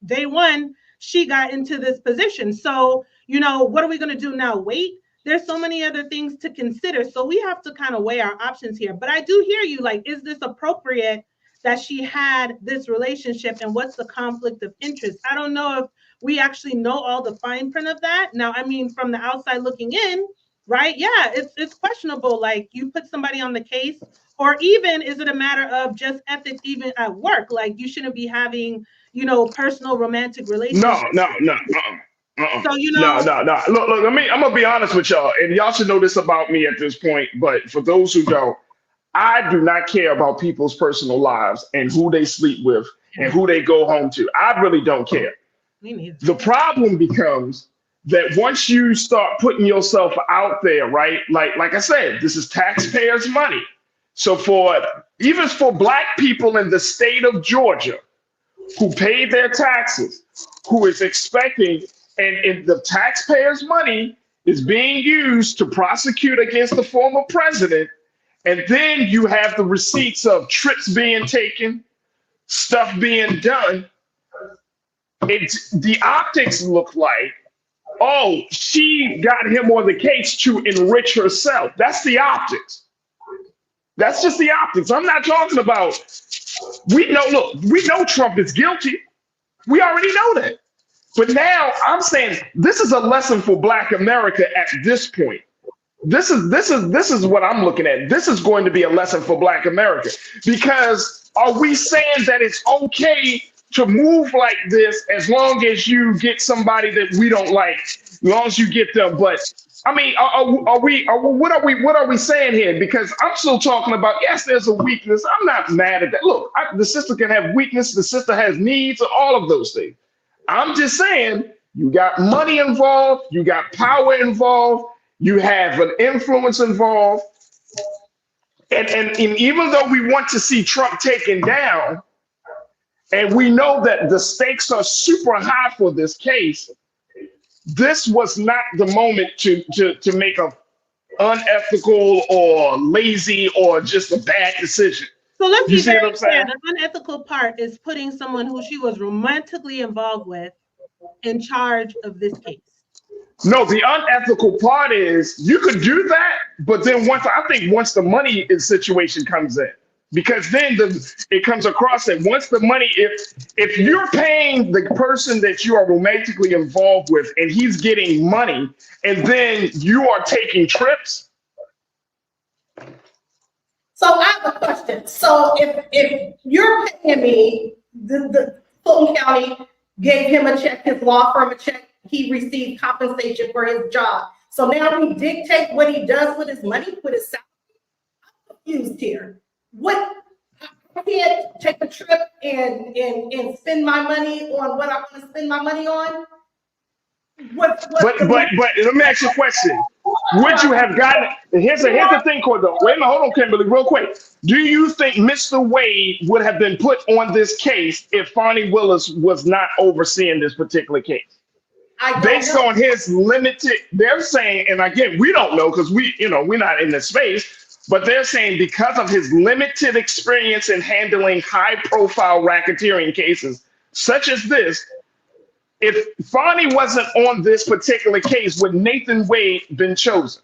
day one, she got into this position. So, what are we going to do now? Wait? There's so many other things to consider. So we have to kind of weigh our options here. But I do hear you, is this appropriate that she had this relationship, and what's the conflict of interest? I don't know if we actually know all the fine print of that. Now, I mean, from the outside looking in, right? Yeah, it's questionable. You put somebody on the case, or even is it a matter of just ethics even at work? You shouldn't be having, personal romantic relationships.
No. So, no. Look, I'm gonna be honest with y'all, and y'all should know this about me at this point. But for those who don't, I do not care about people's personal lives and who they sleep with and who they go home to. I really don't care.
Me neither.
The problem becomes that once you start putting yourself out there, right? Like I said, this is taxpayers' money. So even for Black people in the state of Georgia who paid their taxes, who is expecting, and the taxpayers' money is being used to prosecute against the former president. And then you have the receipts of trips being taken, stuff being done. The optics look like, oh, she got him on the case to enrich herself. That's the optics. That's just the optics. I'm not talking about, we know Trump is guilty. We already know that. But now I'm saying this is a lesson for Black America at this point. This is what I'm looking at. This is going to be a lesson for Black America, because are we saying that it's okay to move like this as long as you get somebody that we don't like, as long as you get them? But I mean, what are we saying here? Because I'm still talking about, yes, there's a weakness. I'm not mad at that. Look, the sister can have weakness. The sister has needs, all of those things. I'm just saying, you got money involved, you got power involved, you have an influence involved. And even though we want to see Trump taken down, and we know that the stakes are super high for this case, this was not the moment to make a unethical or lazy or just a bad decision.
So let's be
see what
very
I'm saying?
clear. The unethical part is putting someone who she was romantically involved with in charge of this case.
No, the unethical part is you could do that, but then once the money situation comes in, because then it comes across that once the money, if you're paying the person that you are romantically involved with and he's getting money, and then you are taking trips.
So I have a question. So if you're paying me, the Fulton County gave him a check, his law firm a check, he received compensation for his job. So now we dictate what he does with his money, with his salary. I'm confused here. What, I can't take a trip and spend my money on what I want to spend my money on?
But let me ask you a question. Would you have gotten, here's the thing, Cordo. Wait a minute, hold on, Kimberly, real quick. Do you think Mr. Wade would have been put on this case if Fonnie Willis was not overseeing this particular case? Based on his limited, they're saying, and again, we don't know because we're not in the space, but they're saying because of his limited experience in handling high-profile racketeering cases such as this, if Fonnie wasn't on this particular case, would Nathan Wade been chosen?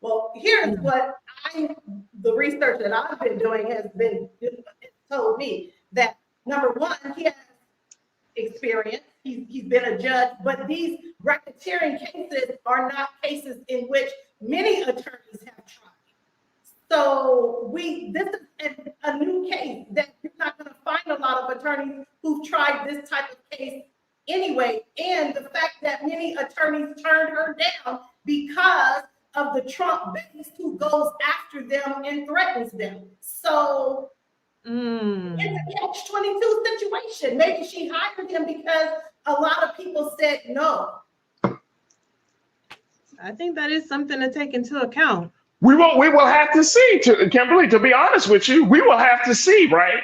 Well, here's what the research that I've been doing has been told me that number one, he has experience. He's been a judge, but these racketeering cases are not cases in which many attorneys have tried. So this is a new case that you're not going to find a lot of attorneys who've tried this type of case anyway. And the fact that many attorneys turned her down because of the Trump base who goes after them and threatens them. So it's a catch-22 situation. Maybe she hired him because a lot of people said no.
I think that is something to take into account.
We will have to see, Kimberly, to be honest with you, we will have to see, right?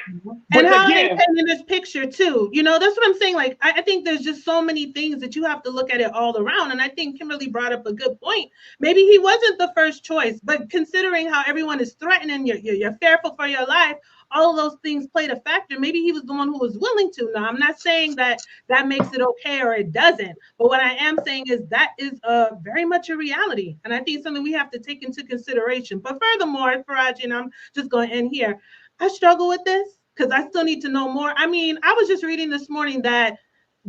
And how they painting this picture too. That's what I'm saying. Like, I think there's just so many things that you have to look at it all around. And I think Kimberly brought up a good point. Maybe he wasn't the first choice, but considering how everyone is threatening, you're fearful for your life, all of those things played a factor. Maybe he was the one who was willing to. Now, I'm not saying that makes it okay or it doesn't. But what I am saying is that is very much a reality. And I think it's something we have to take into consideration. But furthermore, Farajii, and I'm just going to end here, I struggle with this because I still need to know more. I mean, I was just reading this morning that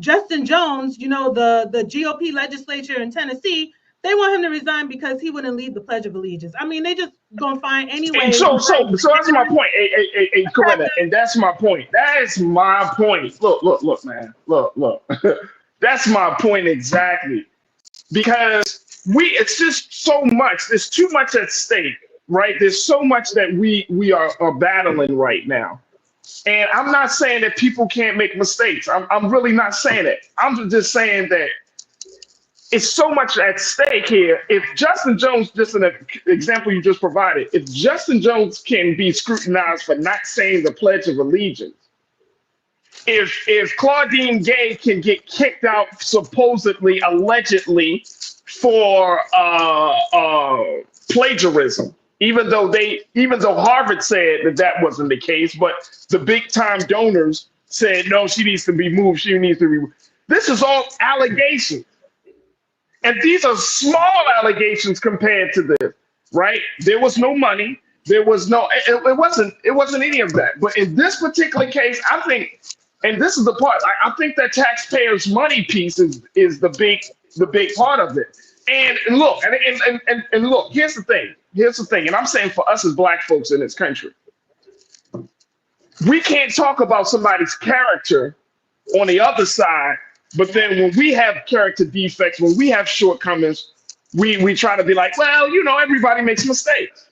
Justin Jones, the GOP legislature in Tennessee, they want him to resign because he wouldn't lead the Pledge of Allegiance. I mean, they just gonna find any way.
And so that's my point. Hey, Coretta, and that's my point. That is my point. Look, man. Look. That's my point exactly. Because it's just so much. There's too much at stake, right? There's so much that we are battling right now. And I'm not saying that people can't make mistakes. I'm really not saying it. I'm just saying that it's so much at stake here. If Justin Jones, just an example you just provided, if Justin Jones can be scrutinized for not saying the Pledge of Allegiance, if Claudine Gay can get kicked out supposedly, allegedly for plagiarism, even though Harvard said that wasn't the case, but the big time donors said no, she needs to be moved. She needs to be moved. This is all allegations. And these are small allegations compared to this, right? There was no money. There was no, it wasn't any of that. But in this particular case, I think, and this is the part, I think that taxpayers' money piece is the big part of it. And look, and look, here's the thing. And I'm saying for us as Black folks in this country, we can't talk about somebody's character on the other side. But then when we have character defects, when we have shortcomings, we try to be like, well, everybody makes mistakes.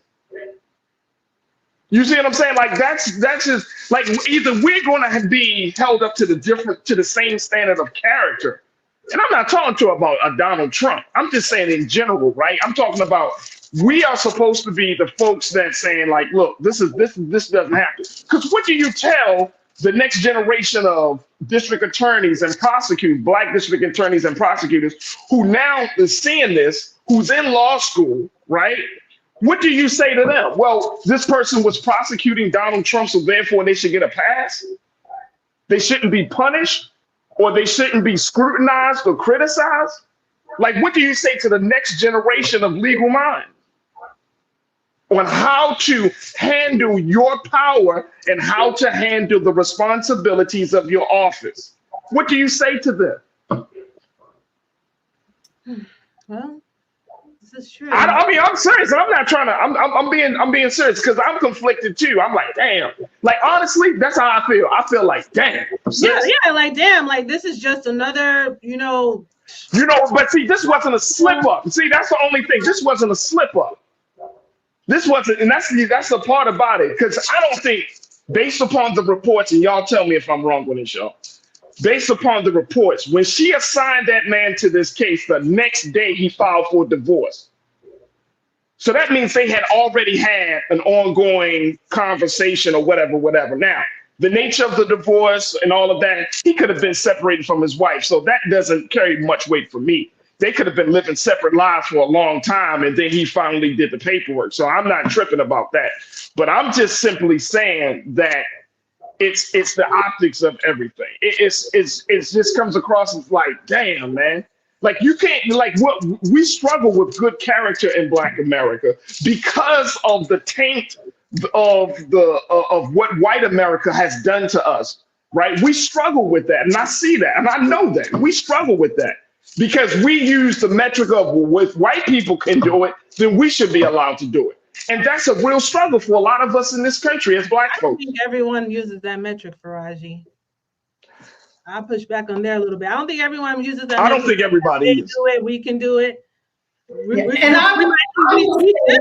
You see what I'm saying? Like that's just like either we're going to be held up to the same standard of character. And I'm not talking about Donald Trump. I'm just saying in general, right? I'm talking about we are supposed to be the folks that saying like, look, this doesn't happen. Because what do you tell the next generation of district attorneys and prosecutors, black district attorneys and prosecutors, who now is seeing this, who's in law school, right? What do you say to them? Well, this person was prosecuting Donald Trump, so therefore they should get a pass. They shouldn't be punished, or they shouldn't be scrutinized or criticized. Like, what do you say to the next generation of legal minds on how to handle your power and how to handle the responsibilities of your office? What do you say to them?
Well, this is true.
I mean, I'm serious. I'm not trying to. I'm being serious because I'm conflicted too. I'm like, damn. Like, honestly, that's how I feel. I feel like, damn.
Yeah, like, damn. Like, this is just another,
But see, this wasn't a slip up. See, that's the only thing. This wasn't a slip up. This wasn't, and that's the part about it. Because I don't think, based upon the reports, and y'all tell me if I'm wrong with this, y'all. Based upon the reports, when she assigned that man to this case, the next day he filed for divorce. So that means they had already had an ongoing conversation or whatever. Now, the nature of the divorce and all of that, he could have been separated from his wife. So that doesn't carry much weight for me. They could have been living separate lives for a long time, and then he finally did the paperwork. So I'm not tripping about that. But I'm just simply saying that it's the optics of everything. It just comes across as like, damn, man. Like, you can't, like, what we struggle with good character in Black America because of the taint of what white America has done to us, right? We struggle with that, and I see that, and I know that we struggle with that because we use the metric of, well, if white people can do it, then we should be allowed to do it. And that's a real struggle for a lot of us in this country as Black folks.
I think everyone uses that metric, Farajii. I'll push back on there a little bit. I don't think everyone uses that.
I don't think everybody
they do it. We can do it.
Yeah.
We should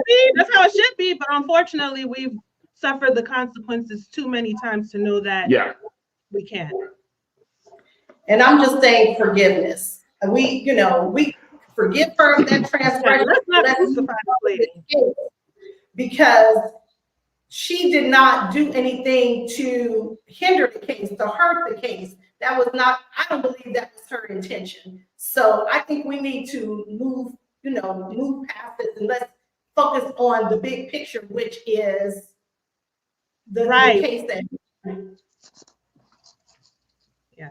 be. That's how it should be. But unfortunately, we've suffered the consequences too many times to know that we can't.
And I'm just saying forgiveness. We forgive her that transgression.
Let's not crucify the lady.
Because she did not do anything to hinder the case, to hurt the case. That was not, I don't believe that was her intention. So I think we need to move past this and let's focus on the big picture, which is the case that.
Yeah.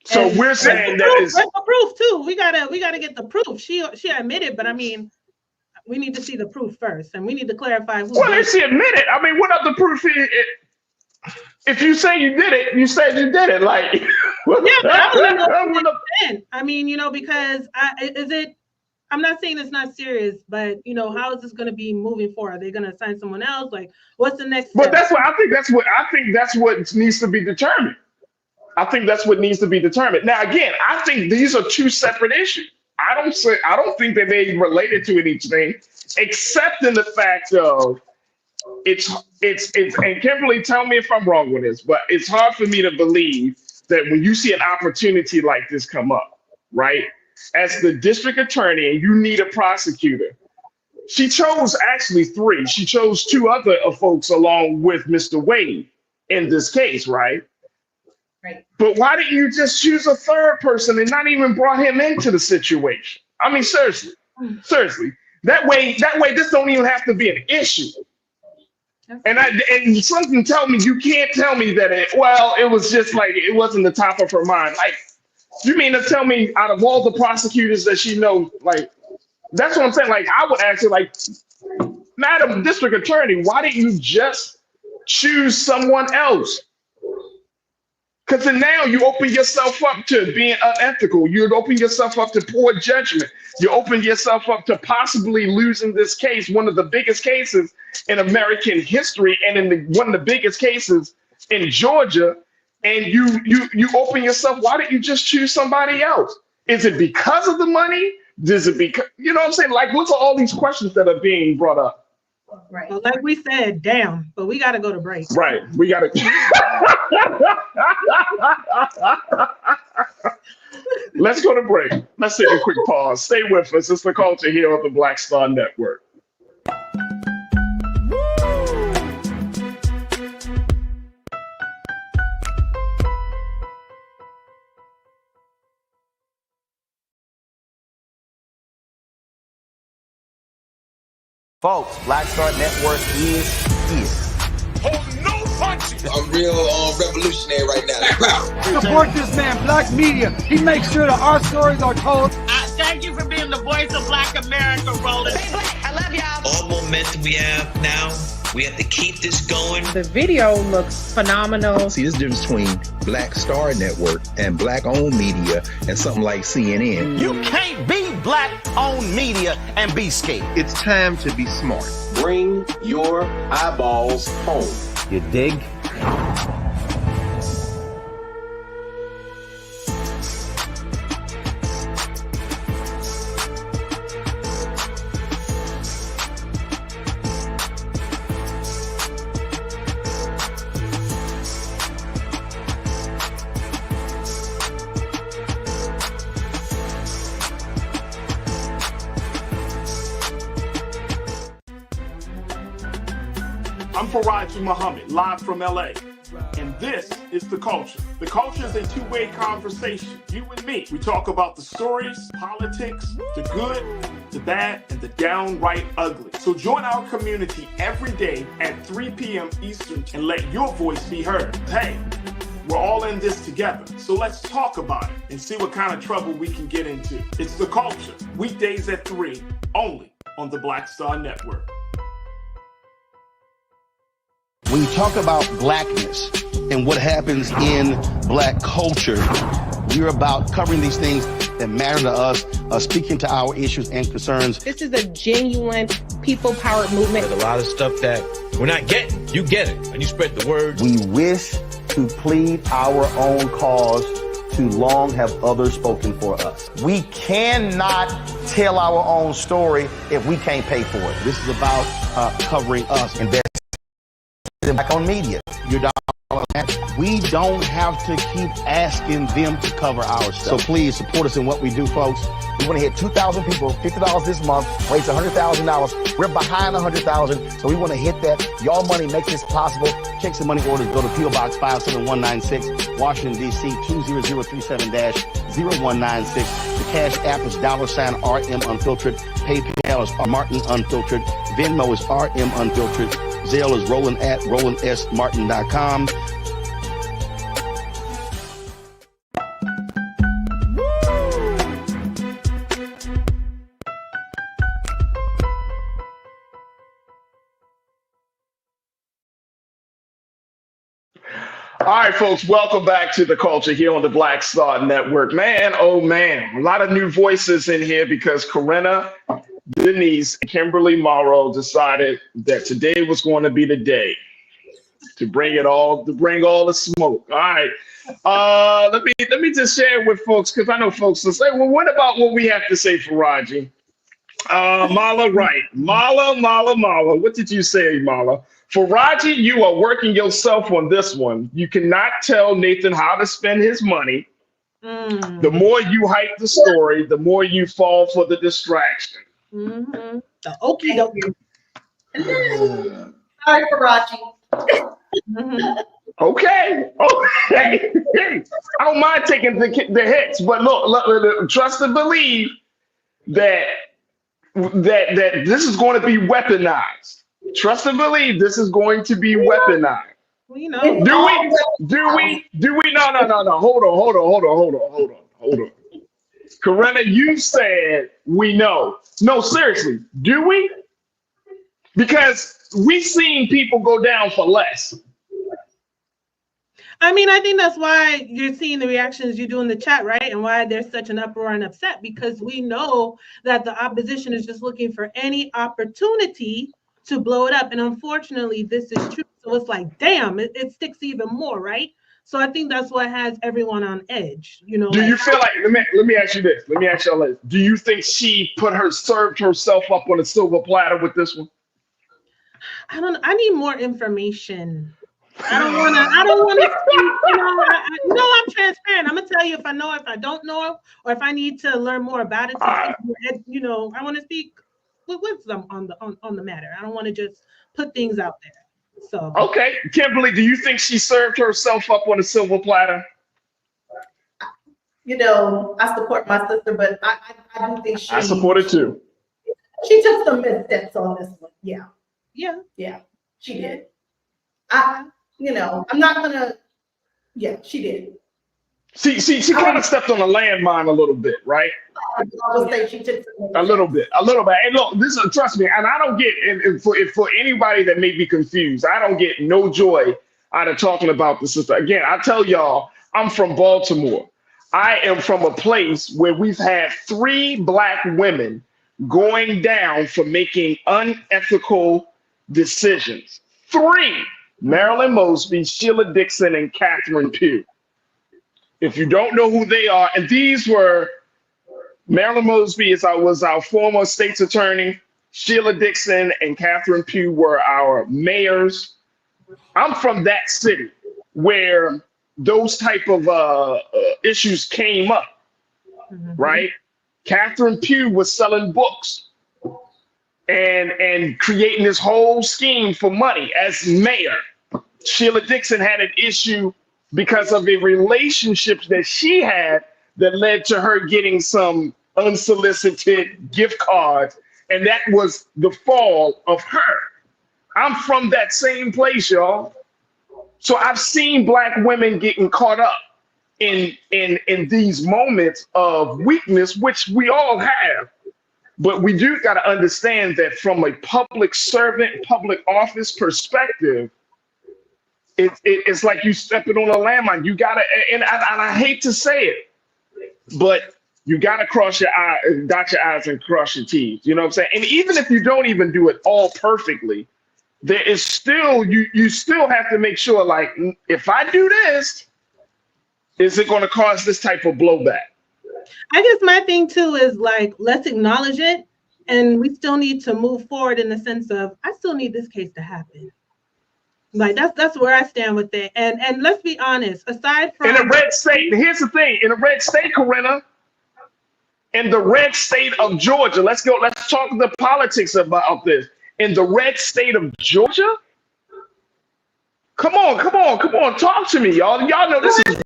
So we're saying that is
the proof too. We gotta get the proof. She admitted, but I mean, we need to see the proof first, and we need to clarify who.
Well, if she admitted, I mean, what other proof is it? If you say you did it, you said you did it. Like,
I mean, because I'm not saying it's not serious, but how is this going to be moving forward? Are they going to assign someone else? Like, what's the next step?
But that's what I think. That's what needs to be determined. I think that's what needs to be determined. Now, again, I think these are two separate issues. I don't think that they related to anything, except in the fact of it's and Kimberly, tell me if I'm wrong with this, but it's hard for me to believe that when you see an opportunity like this come up, right? As the district attorney and you need a prosecutor, she chose actually three. She chose two other folks along with Mr. Wade in this case, right?
Right.
But why didn't you just choose a third person and not even brought him into the situation? I mean, seriously. That way, this don't even have to be an issue. And something tell me you can't tell me that it was just like it wasn't the top of her mind. Like, you mean to tell me out of all the prosecutors that she knows, like, that's what I'm saying. Like, I would ask her, like, Madam District Attorney, why didn't you just choose someone else? Because then now you open yourself up to being unethical. You open yourself up to poor judgment. You open yourself up to possibly losing this case, one of the biggest cases in American history, and one of the biggest cases in Georgia. And you open yourself. Why didn't you just choose somebody else? Is it because of the money? Does it because, you know what I'm saying? Like, look at all these questions that are being brought up.
Right. Well, like we said, damn, but we got to go to break.
Right. We got to. Let's go to break. Let's take a quick pause. Stay with us. It's The Culture here on the Black Star Network.
Folks, Black Star Network is here.
Hold no punches. I'm real revolutionary right now.
Support this man, Black Media. He makes sure that our stories are told.
Thank you for being the voice of Black America, Roland.
Stay black. I love y'all.
All momentum we have now, we have to keep this going.
The video looks phenomenal.
See, there's a difference between Black Star Network and Black-owned media and something like CNN.
You can't be Black-owned media and be scared.
It's time to be smart.
Bring your eyeballs home.
You dig?
I'm Farajii Muhammad, live from LA. And this is The Culture. The Culture is a two-way conversation, you and me. We talk about the stories, politics, the good, the bad, and the downright ugly. So join our community every day at 3 p.m. Eastern and let your voice be heard. Hey, we're all in this together. So let's talk about it and see what kind of trouble we can get into. It's The Culture, weekdays at 3, only on the Black Star Network.
When you talk about blackness and what happens in Black culture, we're about covering these things that matter to us, speaking to our issues and concerns.
This is a genuine people-powered movement.
There's a lot of stuff that we're not getting. You get it, and you spread the word.
We wish to plead our own cause. Too long have others spoken for us. We cannot tell our own story if we can't pay for it. This is about covering us and back on media. We don't have to keep asking them to cover our stuff. So please support us in what we do, folks. We want to hit 2,000 people, $50 this month, raise $100,000. We're behind 100,000, so we want to hit that. Y'all money makes this possible. Check some money orders. Go to P.O. Box 57196, Washington, D.C. 20037-0196. The Cash App is $RM Unfiltered. PayPal is Martin Unfiltered. Venmo is RM Unfiltered. Zelle is Roland at RolandSMartin.com.
All right, folks, welcome back to The Culture here on the Black Star Network. Man, oh man, a lot of new voices in here because Corinna, Denise, Kimberly Morrow decided that today was going to be the day to bring all the smoke. All right. Let me just share with folks, because I know folks will say, well, what about what we have to say, Farajii? Mala, right. Mala. What did you say, Mala? Farajii, you are working yourself on this one. You cannot tell Nathan how to spend his money. The more you hype the story, the more you fall for the distraction.
Mm-hmm. The okie dokie. Sorry, Farajii.
Okay. I don't mind taking the hits, but look, trust and believe that this is going to be weaponized. Trust and believe this is going to be weaponized.
Well, you know.
Do we? No. Hold on. Corinna, you said we know. No, seriously, do we? Because we've seen people go down for less.
I mean, I think that's why you're seeing the reactions you do in the chat, right? And why there's such an uproar and upset, because we know that the opposition is just looking for any opportunity to blow it up. And unfortunately, this is true. So it's like, damn, it sticks even more, right? So I think that's what has everyone on edge. You know.
Do you feel like? Let me ask you this. Let me ask y'all this. Do you think she served herself up on a silver platter with this one?
I need more information. I don't want to speak, you know, I'm transparent. I'm gonna tell you if I know, if I don't know, or if I need to learn more about it. You know, I want to speak with wisdom on the matter. I don't want to just put things out there. So
okay, Kimberly, do you think she served herself up on a silver platter?
You know, I support my sister, but I do think
I support it too.
She took some missteps on this one. Yeah.
Yeah.
She did. I'm not gonna. Yeah, she did.
She kind of stepped on a landmine a little bit, right?
I would say she took
a little bit. And look, trust me, and I don't get, and for anybody that may be confused, I don't get no joy out of talking about the sister. Again, I tell y'all, I'm from Baltimore. I am from a place where we've had 3 Black women going down for making unethical decisions. 3: Marilyn Mosby, Sheila Dixon, and Catherine Pugh. If you don't know who they are, and these were, Marilyn Mosby was our former state's attorney. Sheila Dixon and Catherine Pugh were our mayors. I'm from that city where those type of issues came up, right? Catherine Pugh was selling books and creating this whole scheme for money as mayor. Sheila Dixon had an issue because of a relationship that she had that led to her getting some unsolicited gift cards, and that was the fall of her. I'm from that same place, y'all. So I've seen Black women getting caught up in these moments of weakness, which we all have. But we do got to understand that from a public servant, public office perspective, it's like you stepping on a landmine. You gotta, and I hate to say it, but you gotta cross your eye, dot your I's and cross your T's. You know what I'm saying? And even if you don't even do it all perfectly, there is still, you still have to make sure, like, if I do this, is it going to cause this type of blowback?
I guess my thing too is like, let's acknowledge it, and we still need to move forward in the sense of, I still need this case to happen. Like that's where I stand with it. And let's be honest, aside from
in a red state, here's the thing, in a red state, Corinna, in the red state of Georgia, let's talk the politics about this. In the red state of Georgia, come on, talk to me, y'all. Y'all know this is
in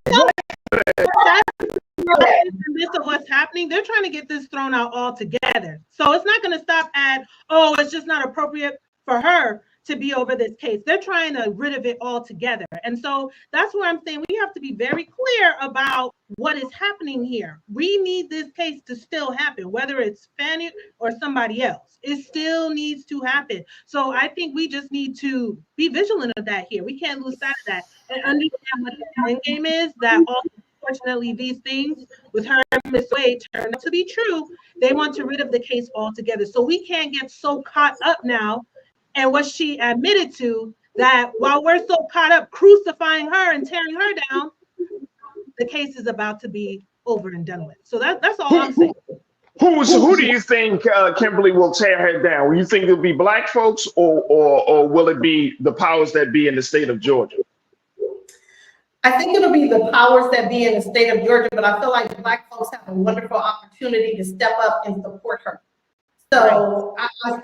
the midst of what's happening. They're trying to get this thrown out altogether. So it's not going to stop at, oh, it's just not appropriate for her to be over this case. They're trying to rid of it altogether. And so that's where I'm saying we have to be very clear about what is happening here. We need this case to still happen, whether it's Fannie or somebody else. It still needs to happen. So I think we just need to be vigilant of that here. We can't lose sight of that and understand what the end game is, that unfortunately these things with her and Miss Wade turned out to be true. They want to rid of the case altogether. So we can't get so caught up now and what she admitted to, that while we're so caught up crucifying her and tearing her down, the case is about to be over and done with. So that's all I'm saying.
Who do you think Kimberly will tear her down? Will you think it'll be Black folks or will it be the powers that be in the state of Georgia?
I think it'll be the powers that be in the state of Georgia, but I feel like Black folks have a wonderful opportunity to step up and support her. So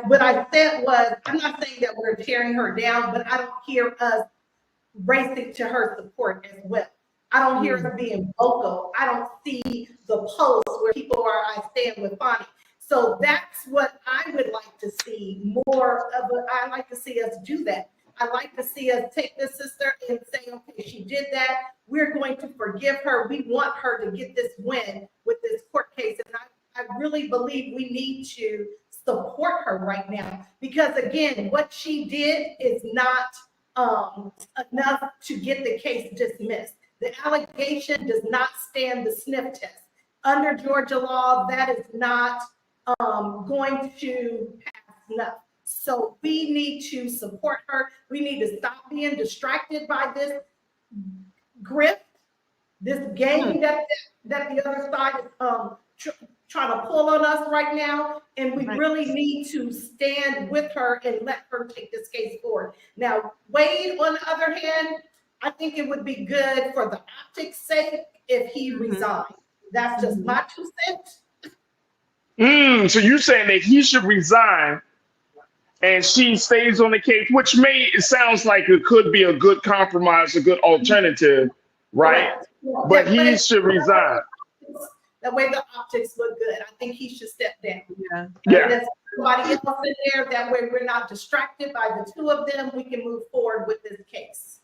what I said was, I'm not saying that we're tearing her down, but I don't hear us racing to her support as well. I don't hear her being vocal. I don't see the posts where people are, I stand with Bonnie. So that's what I would like to see more of. I like to see us do that. I like to see us take this sister and say, okay, she did that. We're going to forgive her. We want her to get this win with this court case. And I really believe we need to support her right now, because again, what she did is not enough to get the case dismissed. The allegation does not stand the sniff test. Under Georgia law, that is not going to pass enough. So we need to support her. We need to stop being distracted by this grift, this game that the other side is trying to pull on us right now. And we really need to stand with her and let her take this case forward. Now, Wade, on the other hand, I think it would be good for the optics' sake if he resigned. That's just my 2 cents.
So you're saying that he should resign and she stays on the case, which it sounds like it could be a good compromise, a good alternative, right? But he should resign.
That way the optics look good. I think he should step down.
Yeah.
somebody else in there. That way we're not distracted by the two of them. We can move forward with this case.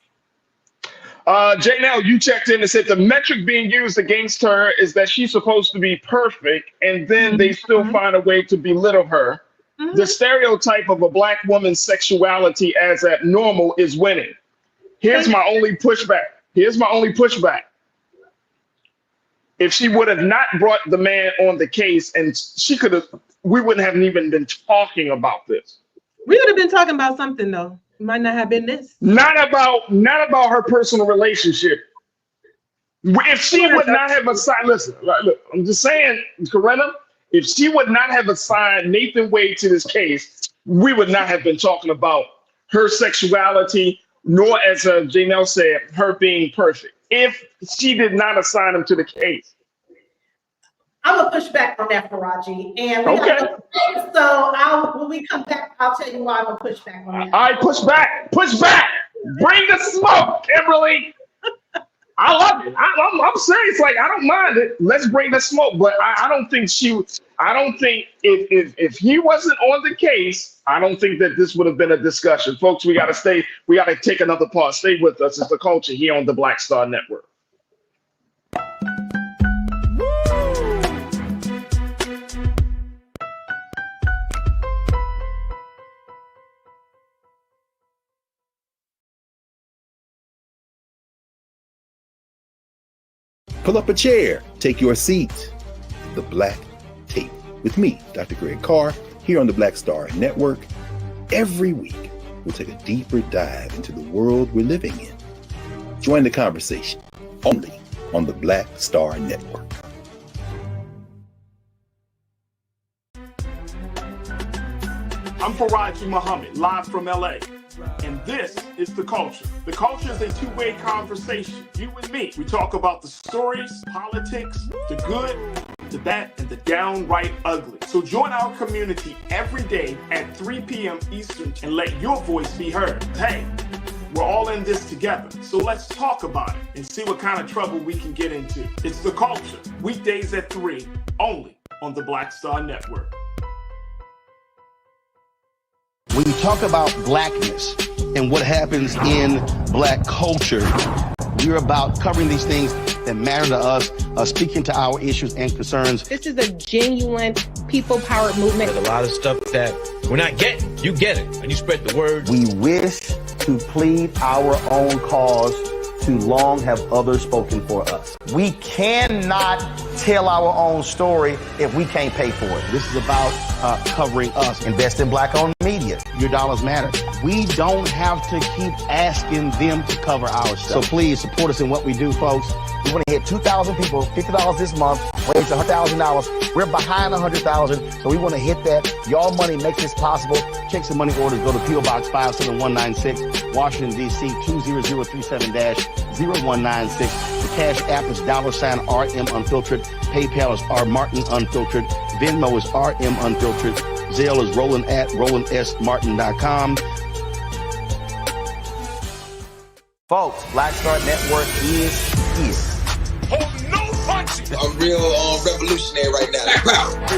Janelle, you checked in and said the metric being used against her is that she's supposed to be perfect, and then they still find a way to belittle her. The stereotype of a Black woman's sexuality as abnormal is winning. Here's my only pushback. If she would have not brought the man on the case, and we wouldn't have even been talking about this.
We would have been talking about something though. It might not have been this.
Not about her personal relationship. If she would not have assigned, listen, look, I'm just saying, Corinna, if she would not have assigned Nathan Wade to this case, we would not have been talking about her sexuality, nor, as Janelle said, her being perfect. If she did not assign him to the case.
I'm gonna push back on that, Farajii. And when we come back, I'll tell you why I'm gonna push back on that.
All right, push back. Bring the smoke, Kimberly. I love it. I'm serious. Like, I don't mind it. Let's bring the smoke. But I don't think if he wasn't on the case, I don't think that this would have been a discussion. Folks, we got to take another pause. Stay with us. It's the culture here on the Black Star Network.
Pull up a chair, take your seat. The Black Tape with me, Dr. Greg Carr, here on the Black Star Network. Every week, we'll take a deeper dive into the world we're living in. Join the conversation only on the Black Star Network.
I'm Farajii Muhammad, live from LA. And this is The Culture. The Culture is a two-way conversation. You and me. We talk about the stories, politics, the good, the bad, and the downright ugly. So join our community every day at 3 p.m. Eastern and let your voice be heard. Hey, we're all in this together. So let's talk about it and see what kind of trouble we can get into. It's The Culture, weekdays at 3, only on the Black Star Network.
When you talk about blackness and what happens in Black culture, we're about covering these things that matter to us, speaking to our issues and concerns.
This is a genuine people-powered movement.
There's a lot of stuff that we're not getting. You get it, and you spread the word.
We wish to plead our own cause. Too long have others spoken for us. We cannot tell our own story if we can't pay for it. This is about covering us. Invest in Black-owned media. Your dollars matter. We don't have to keep asking them to cover our stuff. So please support us in what we do, folks. We want to hit 2,000 people, $50 this month, raise $100,000. We're behind 100,000, so we want to hit that. Y'all money makes this possible. Check some money orders. Go to P.O. Box 57196, Washington, D.C. 20037-0196. The Cash App is $RM Unfiltered. PayPal is R Martin Unfiltered. Venmo is RM Unfiltered. Zelle is Roland at RolandSMartin.com. Folks, Black Star Network is here.
I'm real revolutionary right now.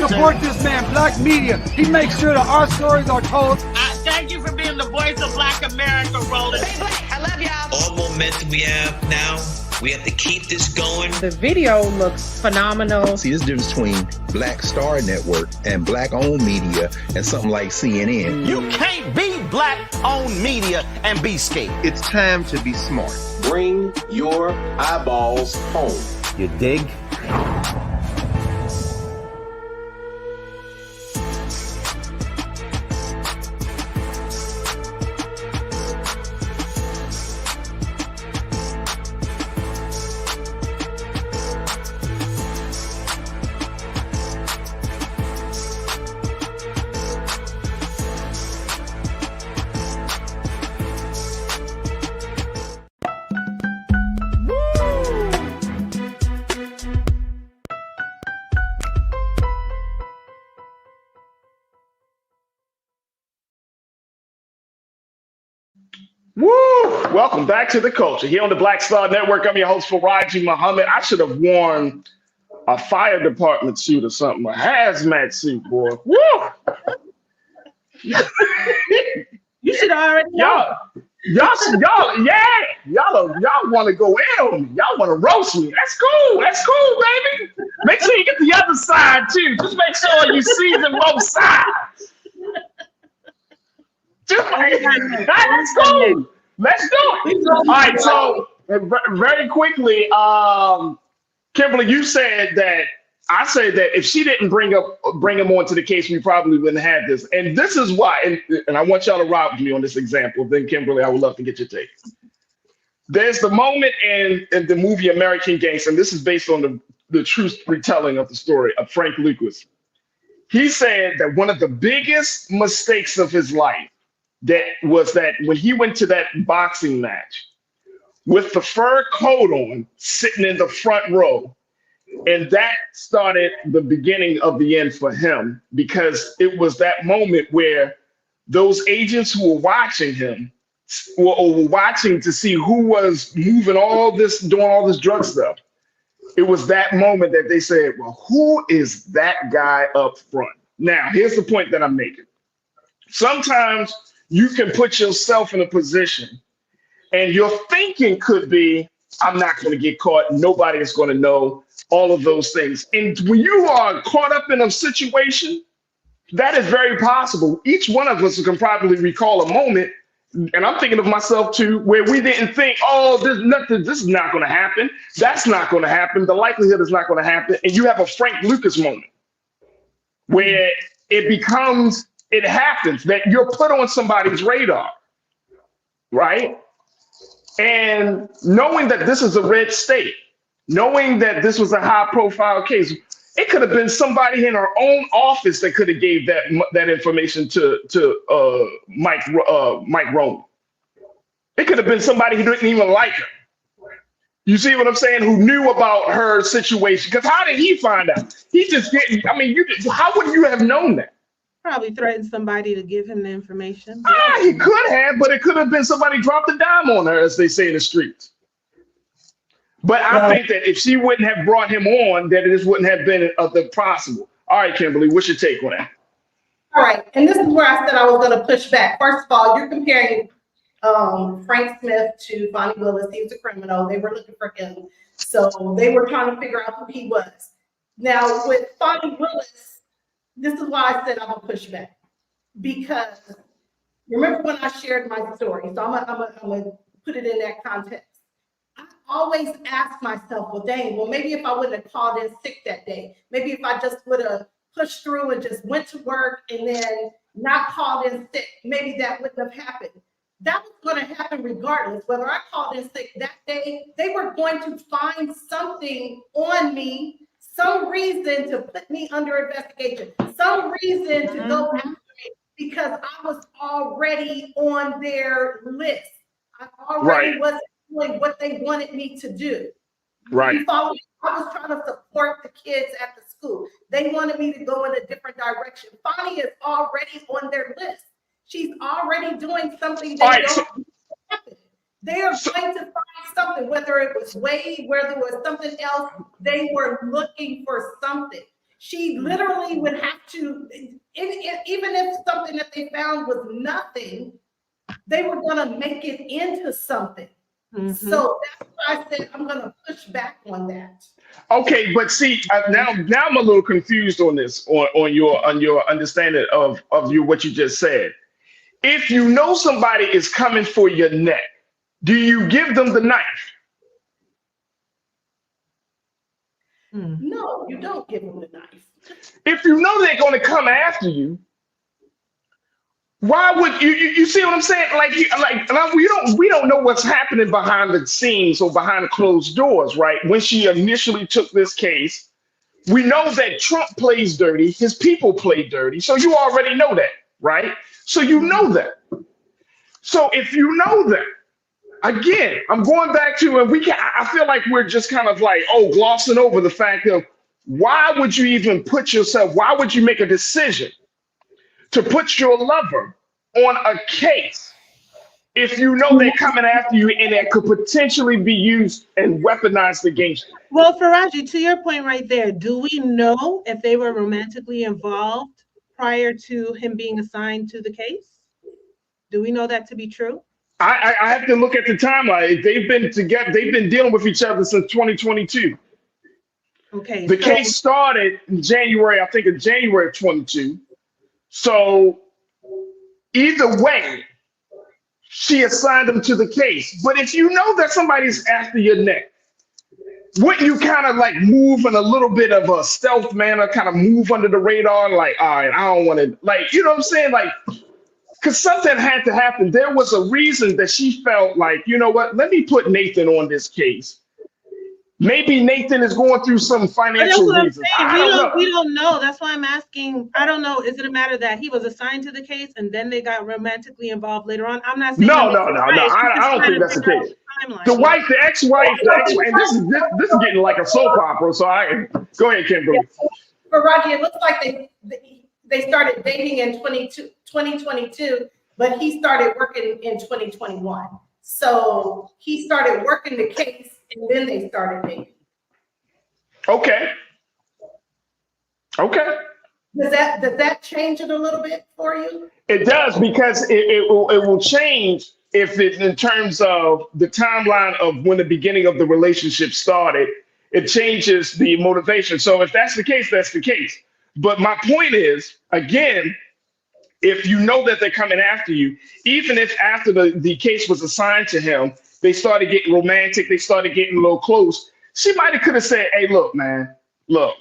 Support this man, Black media. He makes sure that our stories are told.
Thank you for being the voice of Black America, Roland.
Hey, Black, I love y'all.
All momentum we have now, we have to keep this going.
The video looks phenomenal.
See, this difference between Black Star Network and Black-owned media and something like CNN.
You can't be Black-owned media and be scared.
It's time to be smart.
Bring your eyeballs home.
You dig?
Woo! Welcome back to The Culture here on the Black Star Network. I'm your host, Farajii Muhammad. I should have worn a fire department suit or something, a hazmat suit, boy. Woo!
You should already know.
Y'all want to go in on me. Y'all want to roast me. That's cool, baby. Make sure you get the other side too. Just make sure you season both sides. That's cool. Let's do it. All right, so very quickly, Kimberly, you said that I said that if she didn't bring him onto the case, we probably wouldn't have this. And this is why, and I want y'all to ride with me on this example. Then Kimberly, I would love to get your take. There's the moment in the movie American Gangster, and this is based on the true retelling of the story of Frank Lucas. He said that one of the biggest mistakes of his life was that when he went to that boxing match with the fur coat on, sitting in the front row, and that started the beginning of the end for him, because it was that moment where those agents who were watching him were watching to see who was moving doing all this drug stuff. It was that moment that they said, well, who is that guy up front? Now, here's the point that I'm making. Sometimes you can put yourself in a position and your thinking could be, I'm not going to get caught. Nobody is going to know, all of those things. And when you are caught up in a situation, that is very possible. Each one of us can probably recall a moment, and I'm thinking of myself too, where we didn't think, oh, this is not going to happen. That's not going to happen. The likelihood is not going to happen. And you have a Frank Lucas moment where it happens that you're put on somebody's radar, right? And knowing that this is a red state, knowing that this was a high profile case, it could have been somebody in our own office that could have gave that information to Mike Roman. It could have been somebody who didn't even like her. You see what I'm saying? Who knew about her situation? Because how did he find out? He just didn't. I mean, how would you have known that?
Probably threatened somebody to give him the information.
He could have, but it could have been somebody dropped a dime on her, as they say in the streets. But I think that if she wouldn't have brought him on, that this wouldn't have been possible. All right, Kimberly, what's your take on that?
All right, and this is where I said I was going to push back. First of all, you're comparing Frank Smith to Bonnie Willis. He was a criminal. They were looking for him. So they were trying to figure out who he was. Now, with Bonnie Willis, this is why I said I'm going to push back. Because remember when I shared my story? So I'm going to put it in that context. I always ask myself, well, dang, well, maybe if I wouldn't have called in sick that day, maybe if I just would have pushed through and just went to work and then not called in sick, maybe that wouldn't have happened. That was going to happen regardless. Whether I called in sick that day, they were going to find something on me, some reason to put me under investigation, some reason to go after me, because I was already on their list. I already wasn't doing what they wanted me to do.
Right.
You follow me? I was trying to support the kids at the school. They wanted me to go in a different direction. Bonnie is already on their list. She's already doing something that don't happen. They are trying to find something, whether it was Wade, whether it was something else. They were looking for something. She literally would have to, even if something that they found was nothing, they were going to make it into something. Mm-hmm. So that's why I said I'm going to push back on that.
Okay, but see, now I'm a little confused on this, on your understanding of what you just said. If you know somebody is coming for your neck, do you give them the knife?
No, you don't give them the knife.
If you know they're going to come after you, why would you see what I'm saying? We don't know what's happening behind the scenes or behind closed doors, right? When she initially took this case, we know that Trump plays dirty, his people play dirty. So you already know that, right? So you know that. So if you know that, again, I'm going back to, and I feel like we're just kind of like, glossing over the fact of why would you even why would you make a decision to put your lover on a case if you know they're coming after you and it could potentially be used and weaponized against you?
Well, Farajii, to your point right there, do we know if they were romantically involved prior to him being assigned to the case? Do we know that to be true?
I have to look at the timeline. They've been together. They've been dealing with each other since 2022.
Okay.
The case started in January, I think in January of 22. So either way, she assigned him to the case. But if you know that somebody's after your neck, wouldn't you kind of like move in a little bit of a stealth manner, kind of move under the radar, like, all right, I don't want to, like, you know what I'm saying? Like, because something had to happen. There was a reason that she felt like, you know what, let me put Nathan on this case. Maybe Nathan is going through some financial reasons.
We don't know. That's why I'm asking. I don't know. Is it a matter that he was assigned to the case and then they got romantically involved later on? I'm not saying.
No. I don't think that's the case. The ex-wife, and this is getting like a soap opera. So go ahead, Kimberly.
Farajii, it looks like they started dating in 2022, but he started working in 2021. So he started working the case and then they started dating.
Okay.
Does that change it a little bit for you?
It does, because it will change if it, in terms of the timeline of when the beginning of the relationship started, it changes the motivation. So if that's the case, that's the case. But my point is, again, if you know that they're coming after you, even if after the case was assigned to him, they started getting romantic, they started getting a little close, she might have could have said, hey, look, man,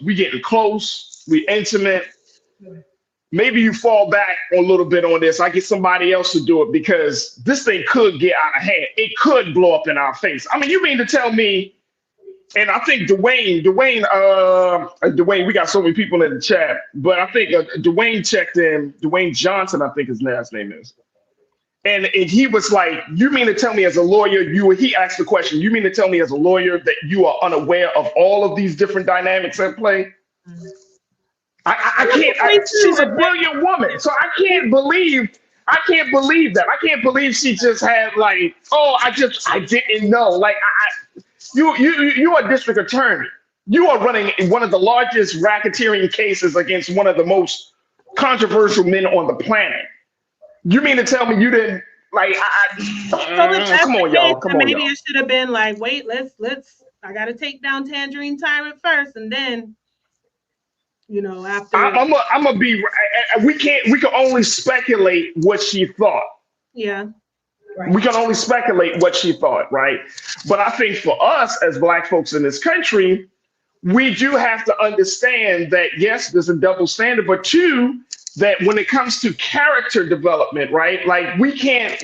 we getting close, we intimate. Maybe you fall back a little bit on this. I get somebody else to do it, because this thing could get out of hand. It could blow up in our face. I mean, you mean to tell me, and I think Dwayne, we got so many people in the chat, but I think Dwayne checked in, Dwayne Johnson, I think his last name is. And he was like, you mean to tell me as a lawyer, he asked the question, you mean to tell me as a lawyer that you are unaware of all of these different dynamics at play? I can't, she's a brilliant woman. So I can't believe that. I can't believe she just had like, oh, I didn't know. Like, you're a district attorney. You are running one of the largest racketeering cases against one of the most controversial men on the planet. You mean to tell me you didn't, like, come on, y'all.
Maybe it should have been like, wait, I got to take down Tangerine Tyrant first, and then, after.
I'm gonna be. We can only speculate what she thought.
Yeah.
Right. We can only speculate what she thought, right? But I think for us as Black folks in this country, we do have to understand that, yes, there's a double standard, but two, that when it comes to character development, right? Like we can't,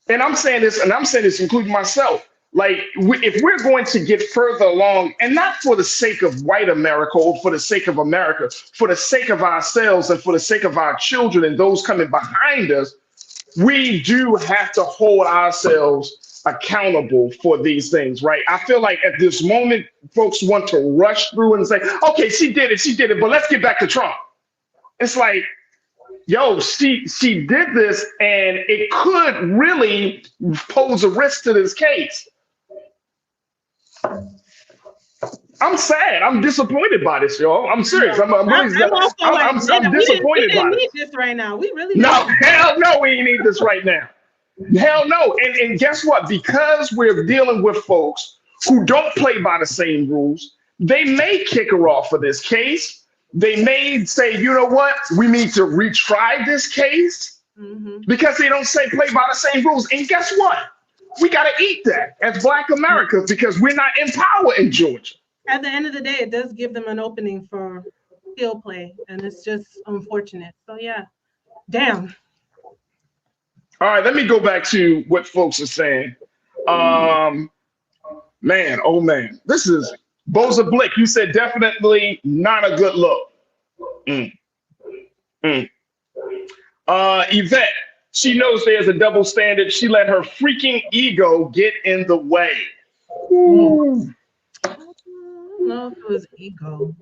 and I'm saying this including myself, like if we're going to get further along, and not for the sake of white America or for the sake of America, for the sake of ourselves and for the sake of our children and those coming behind us, we do have to hold ourselves accountable for these things, right? I feel like at this moment, folks want to rush through and say, okay, she did it, but let's get back to Trump. It's like, yo, she did this, and it could really pose a risk to this case. I'm sad. I'm disappointed by this, y'all. I'm serious. I'm disappointed by
need this right now. We really
no, hell no, we ain't need this right now. Hell no. And guess what? Because we're dealing with folks who don't play by the same rules, they may kick her off for this case. They may say, you know what? We need to retry this case because they don't play by the same rules. And guess what? We got to eat that as Black Americans because we're not in power in Georgia.
At the end of the day, it does give them an opening for skill play, and it's just unfortunate. So yeah, damn.
All right, let me go back to what folks are saying. Man, oh man, this is Boza Blick. You said definitely not a good look. Yvette, she knows there's a double standard. She let her freaking ego get in the way. Ooh.
I don't know if it was ego.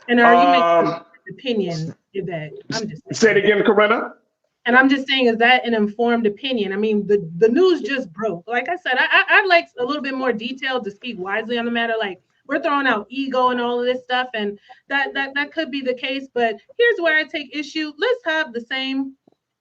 And are you making an opinion, Yvette? I'm just
say it again, Corinna.
And I'm just saying, is that an informed opinion? I mean, the news just broke. Like I said, I'd like a little bit more detail to speak wisely on the matter. Like, we're throwing out ego and all of this stuff, and that could be the case. But here's where I take issue. Let's have the same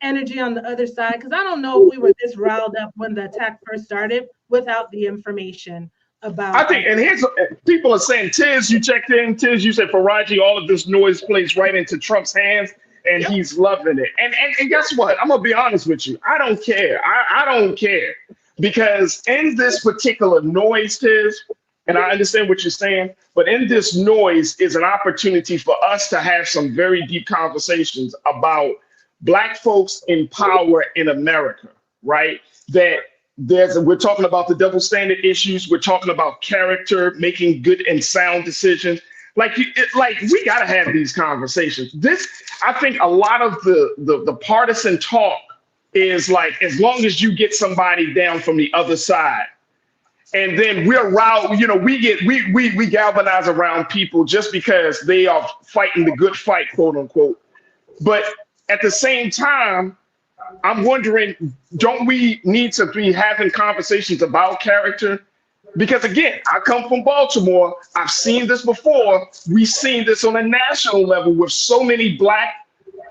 energy on the other side, because I don't know if we were this riled up when the attack first started without the information about.
I think, and here's people are saying, Tiz, you checked in. Tiz, you said Farajii, all of this noise plays right into Trump's hands, and he's loving it. And guess what? I'm gonna be honest with you. I don't care. I don't care, because in this particular noise, Tiz, and I understand what you're saying, but in this noise is an opportunity for us to have some very deep conversations about Black folks in power in America, right? That we're talking about the double standard issues. We're talking about character, making good and sound decisions. Like we gotta have these conversations. I think a lot of the partisan talk is like, as long as you get somebody down from the other side, and then we're around, we galvanize around people just because they are fighting the good fight, quote unquote. But at the same time, I'm wondering, don't we need to be having conversations about character? Because again, I come from Baltimore. I've seen this before. We've seen this on a national level with so many Black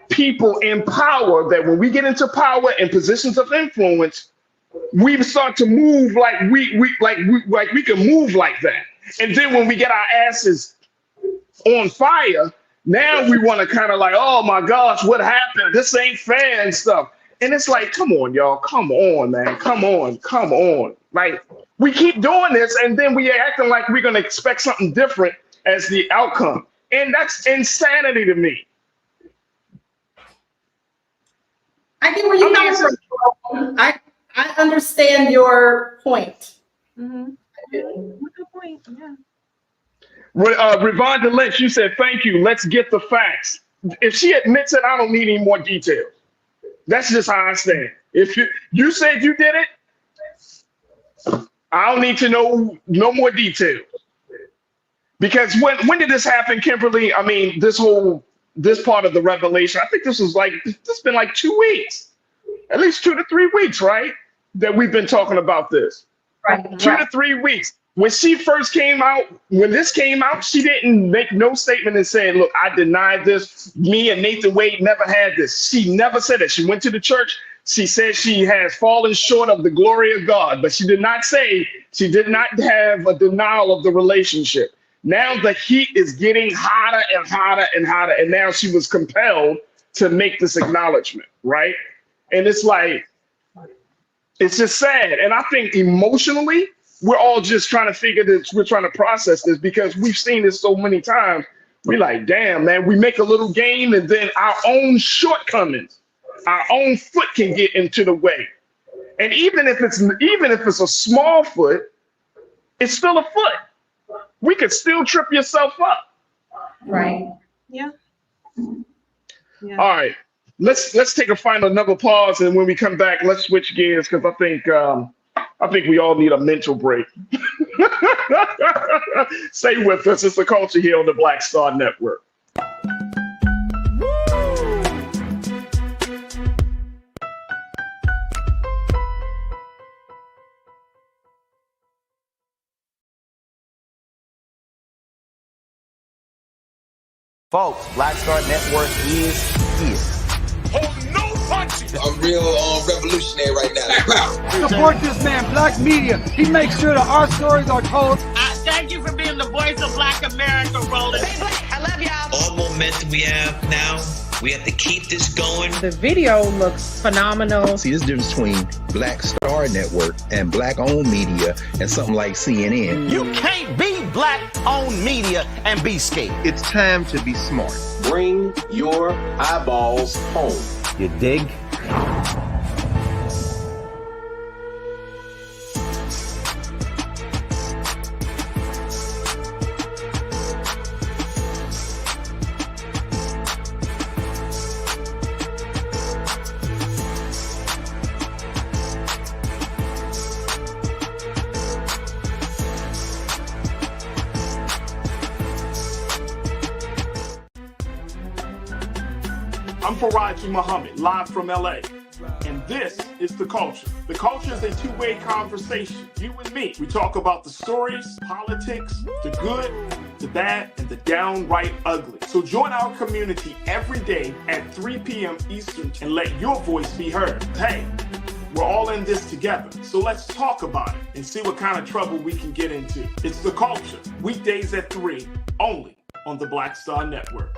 people in power that when we get into power and positions of influence, we start to move like we can move like that. And then when we get our asses on fire, now we want to kind of like, oh my gosh, what happened? This ain't fair and stuff. And it's like, come on, y'all. Come on, man. Come on. Like, we keep doing this, and then we acting like we're going to expect something different as the outcome. And that's insanity to me.
I get where you're coming from. I understand your point.
Mm-hmm. Good point. Yeah.
Revonda Lynch, you said, thank you. Let's get the facts. If she admits it, I don't need any more details. That's just how I stand. If you said you did it, I don't need to know no more details. Because when did this happen, Kimberly? I mean, this part of the revelation, I think this been like 2 weeks, at least 2 to 3 weeks, right? That we've been talking about this.
Right.
2 to 3 weeks. When she first came out, when this came out, she didn't make no statement and say, look, I denied this. Me and Nathan Wade never had this. She never said it. She went to the church. She said she has fallen short of the glory of God, but she did not say, she did not have a denial of the relationship. Now the heat is getting hotter and hotter and hotter. And now she was compelled to make this acknowledgement, right? And it's like, it's just sad. And I think emotionally, we're all just trying to figure this, we're trying to process this because we've seen this so many times. We're like, damn, man, we make a little game and then our own shortcomings, our own foot can get into the way. And even if it's a small foot, it's still a foot. We could still trip yourself up.
Right.
Yeah.
All right. Let's take another pause, and when we come back, let's switch gears because I think we all need a mental break. Stay with us. It's The Culture here on the Black Star Network.
Folks, Black Star Network is here.
Hold no punches. I'm real revolutionary right now.
Support this man, Black Media. He makes sure that our stories are told.
Thank you for being the voice of Black America, Roland.
Hey, Black, I love y'all. All momentum we have now, we have to keep this going.
The video looks phenomenal.
See, there's a difference between Black Star Network and Black-owned media and something like CNN.
You can't be Black-owned media and be scared.
It's time to be smart.
Bring your eyeballs home.
You dig?
Farajii Muhammad, live from LA. And this is The Culture. The Culture is a two-way conversation. You and me. We talk about the stories, politics, the good, the bad, and the downright ugly. So join our community every day at 3 p.m. Eastern and let your voice be heard. Hey, we're all in this together. So let's talk about it and see what kind of trouble we can get into. It's The Culture, weekdays at 3, only on the Black Star Network.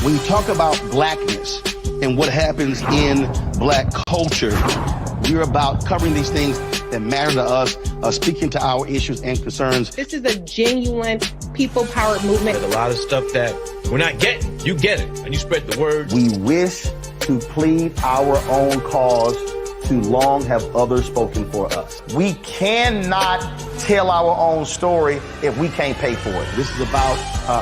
When you talk about blackness and what happens in black culture, we're about covering these things that matter to us, speaking to our issues and concerns.
This is a genuine people-powered movement.
There's a lot of stuff that we're not getting. You get it, and you spread the word.
We wish to plead our own cause. Too long have others spoken for us. We cannot tell our own story if we can't pay for it. This is about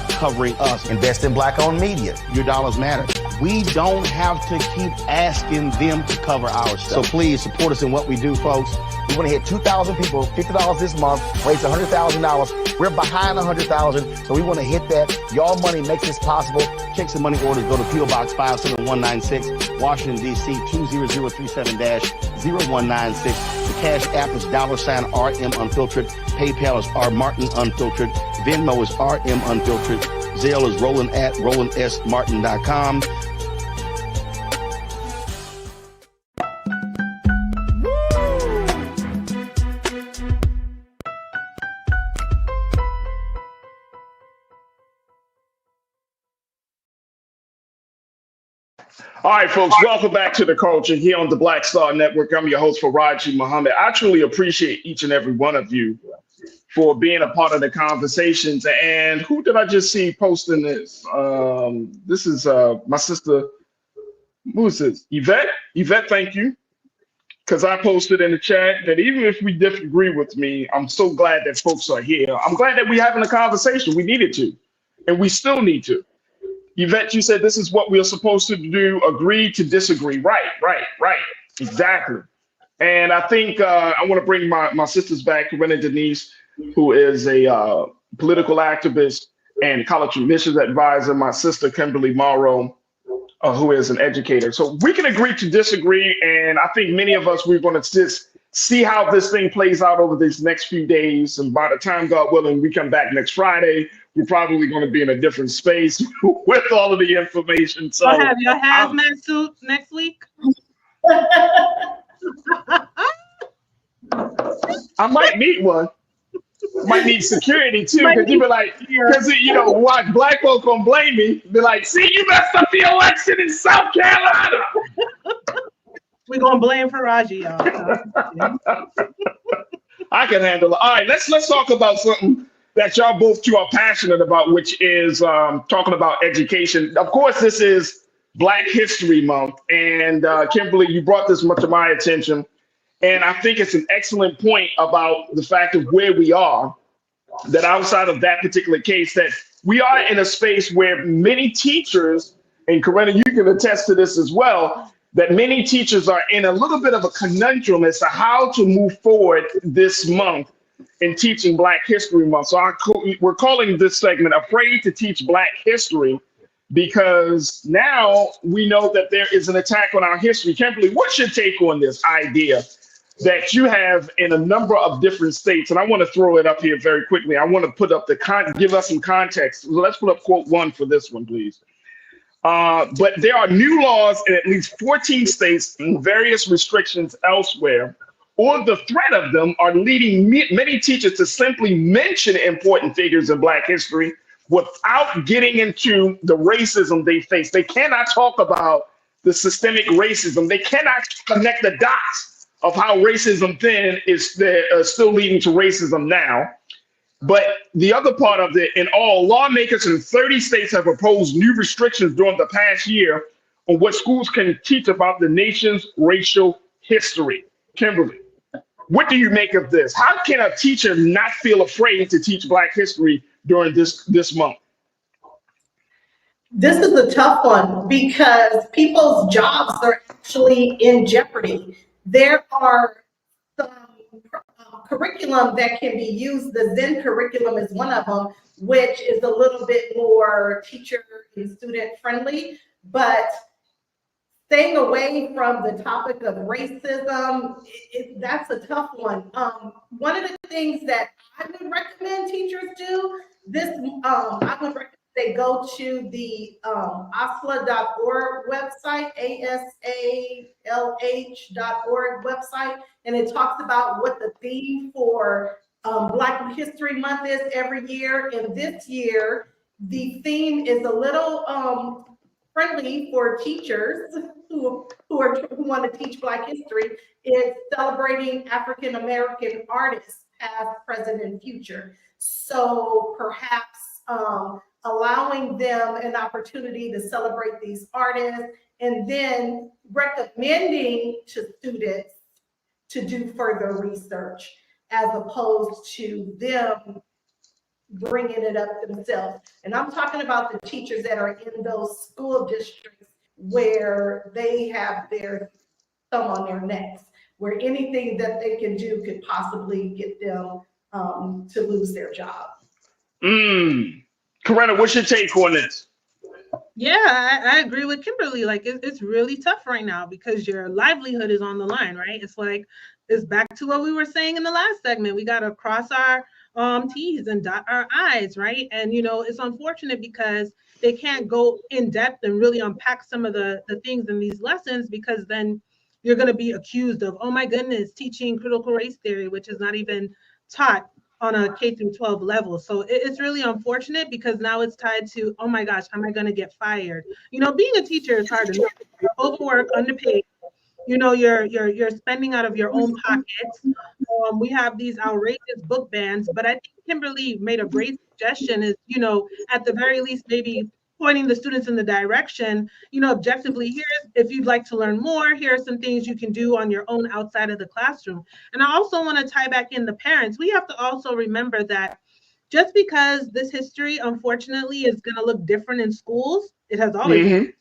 covering us. Invest in black-owned media. Your dollars matter. We don't have to keep asking them to cover our stuff. So please support us in what we do, folks. We want to hit 2,000 people, $50 this month, raise $100,000. We're behind 100,000, so we want to hit that. Y'all money makes this possible. Checks and money orders go to P.O. Box 57196, Washington, D.C. 20037-0196. The Cash App is $RM Unfiltered. PayPal is R Martin Unfiltered. Venmo is RM Unfiltered. Zelle is Roland at RolandSMartin.com.
All right, folks, welcome back to The Culture here on the Black Star Network. I'm your host, Farajii Muhammad. I truly appreciate each and every one of you for being a part of the conversations. And who did I just see posting this? This is my sister. Who is this? Yvette? Yvette, thank you. Because I posted in the chat that even if we disagree with me, I'm so glad that folks are here. I'm glad that we're having a conversation. We needed to, and we still need to. Yvette, you said this is what we're supposed to do, agree to disagree. Right. Exactly. And I think I want to bring my sisters back, Corinna Denise, who is a political activist and college admissions advisor, my sister, Kimberly Morrow, who is an educator. So we can agree to disagree. And I think many of us, we're going to just see how this thing plays out over these next few days. And by the time, God willing, we come back next Friday, we're probably going to be in a different space with all of the information. So
I'll have your hazmat suit next week.
I might need one. Might need security too, because you be like, because watch black folk gonna blame me. Be like, see, you messed up the election in South Carolina.
We're gonna blame Farajii, y'all.
I can handle it. All right, let's talk about something that y'all both two are passionate about, which is talking about education. Of course, this is Black History Month, and Kimberly, you brought this much to my attention, and I think it's an excellent point about the fact of where we are, that outside of that particular case, that we are in a space where many teachers, and Corinna, you can attest to this as well, that many teachers are in a little bit of a conundrum as to how to move forward this month in teaching Black History Month. So we're calling this segment Afraid to Teach Black History, because now we know that there is an attack on our history. Kimberly, what's your take on this idea that you have in a number of different states? And I want to throw it up here very quickly. I want to put up give us some context. So let's put up quote 1 for this one, please. But there are new laws in at least 14 states and various restrictions elsewhere, or the threat of them are leading many teachers to simply mention important figures in Black history without getting into the racism they face. They cannot talk about the systemic racism. They cannot connect the dots of how racism then is still leading to racism now. But the other part of it, in all, lawmakers in 30 states have proposed new restrictions during the past year on what schools can teach about the nation's racial history. Kimberly, what do you make of this? How can a teacher not feel afraid to teach Black history during this month?
This is a tough one because people's jobs are actually in jeopardy. There are some curriculum that can be used. The Zen curriculum is one of them, which is a little bit more teacher and student friendly, but staying away from the topic of racism, that's a tough one. One of the things that I would recommend teachers do, I would recommend they go to the ASLH.org website, ASALH.org website, and it talks about what the theme for Black History Month is every year. And this year, the theme is a little friendly for teachers who want to teach Black history. It's celebrating African American artists, past, present, and future. So perhaps allowing them an opportunity to celebrate these artists, and then recommending to students to do further research as opposed to them bringing it up themselves. And I'm talking about the teachers that are in those school districts where they have their thumb on their necks, where anything that they can do could possibly get them to lose their job.
Corinna, what's your take on this?
Yeah, I agree with Kimberly. Like, it's really tough right now because your livelihood is on the line, right? It's like, it's back to what we were saying in the last segment. We got to cross our T's and dot our I's, right? And, you know, it's unfortunate because they can't go in depth and really unpack some of the things in these lessons, because then you're going to be accused of, oh my goodness, teaching critical race theory, which is not even taught on a K through 12 level. So it's really unfortunate because now it's tied to, oh my gosh, am I going to get fired? You know, being a teacher is hard enough. You're overworked, underpaid. You know, you're spending out of your own pockets. We have these outrageous book bans, but I think Kimberly made a great suggestion is, you know, at the very least, maybe pointing the students in the direction, you know, objectively, here's, if you'd like to learn more, here are some things you can do on your own outside of the classroom. And I also want to tie back in the parents. We have to also remember that just because this history, unfortunately, is going to look different in schools, it has always been.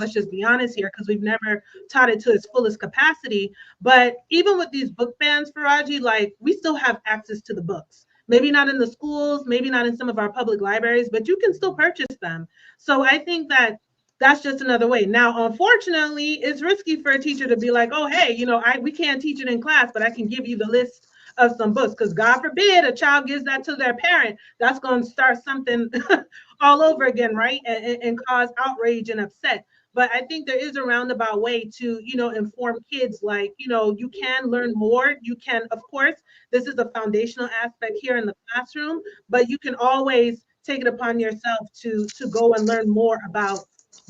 Let's just be honest here, because we've never taught it to its fullest capacity. But even with these book bans, Farajii, like, we still have access to the books. Maybe not in the schools, maybe not in some of our public libraries, but you can still purchase them. So I think that that's just another way. Now, unfortunately, it's risky for a teacher to be like, oh, hey, you know, we can't teach it in class, but I can give you the list of some books, because God forbid a child gives that to their parent. That's going to start something all over again, right? And cause outrage and upset. But I think there is a roundabout way to, you know, inform kids, like, you know, you can learn more. You can, of course, this is a foundational aspect here in the classroom, but you can always take it upon yourself to go and learn more about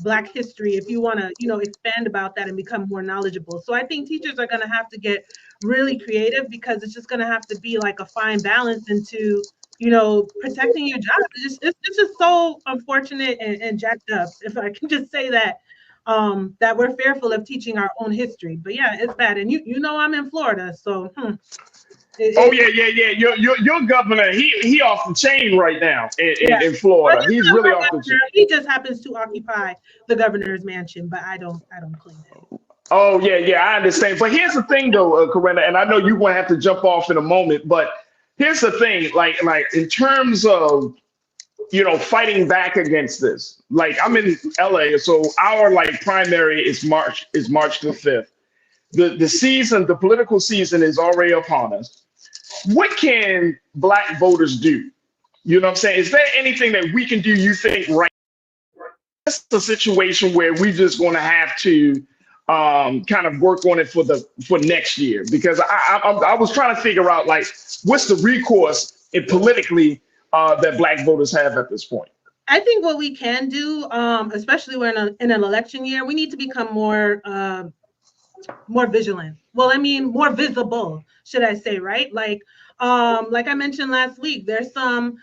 Black history if you want to, you know, expand about that and become more knowledgeable. So I think teachers are going to have to get really creative, because it's just going to have to be like a fine balance into, you know, protecting your job. It's just so unfortunate and jacked up, if I can just say that, that we're fearful of teaching our own history. But yeah, it's bad. And you know, I'm in Florida, so.
Yeah. Your governor, he off the chain right now in Florida. He's really off the chain.
He just happens to occupy the governor's mansion, but I don't claim it.
Oh yeah, I understand. But here's the thing, though, Corinna, and I know you're going to have to jump off in a moment, but here's the thing, like in terms of, you know, fighting back against this. Like, I'm in LA, so our like primary is March the 5th. The political season is already upon us. What can Black voters do? You know what I'm saying? Is there anything that we can do, you think, right? It's a situation where we're just going to have to kind of work on it for next year, because I was trying to figure out, like, what's the recourse politically that Black voters have at this point.
I think what we can do, especially when in an election year, we need to become more vigilant. Well, I mean, more visible, should I say, right? Like I mentioned last week, there's some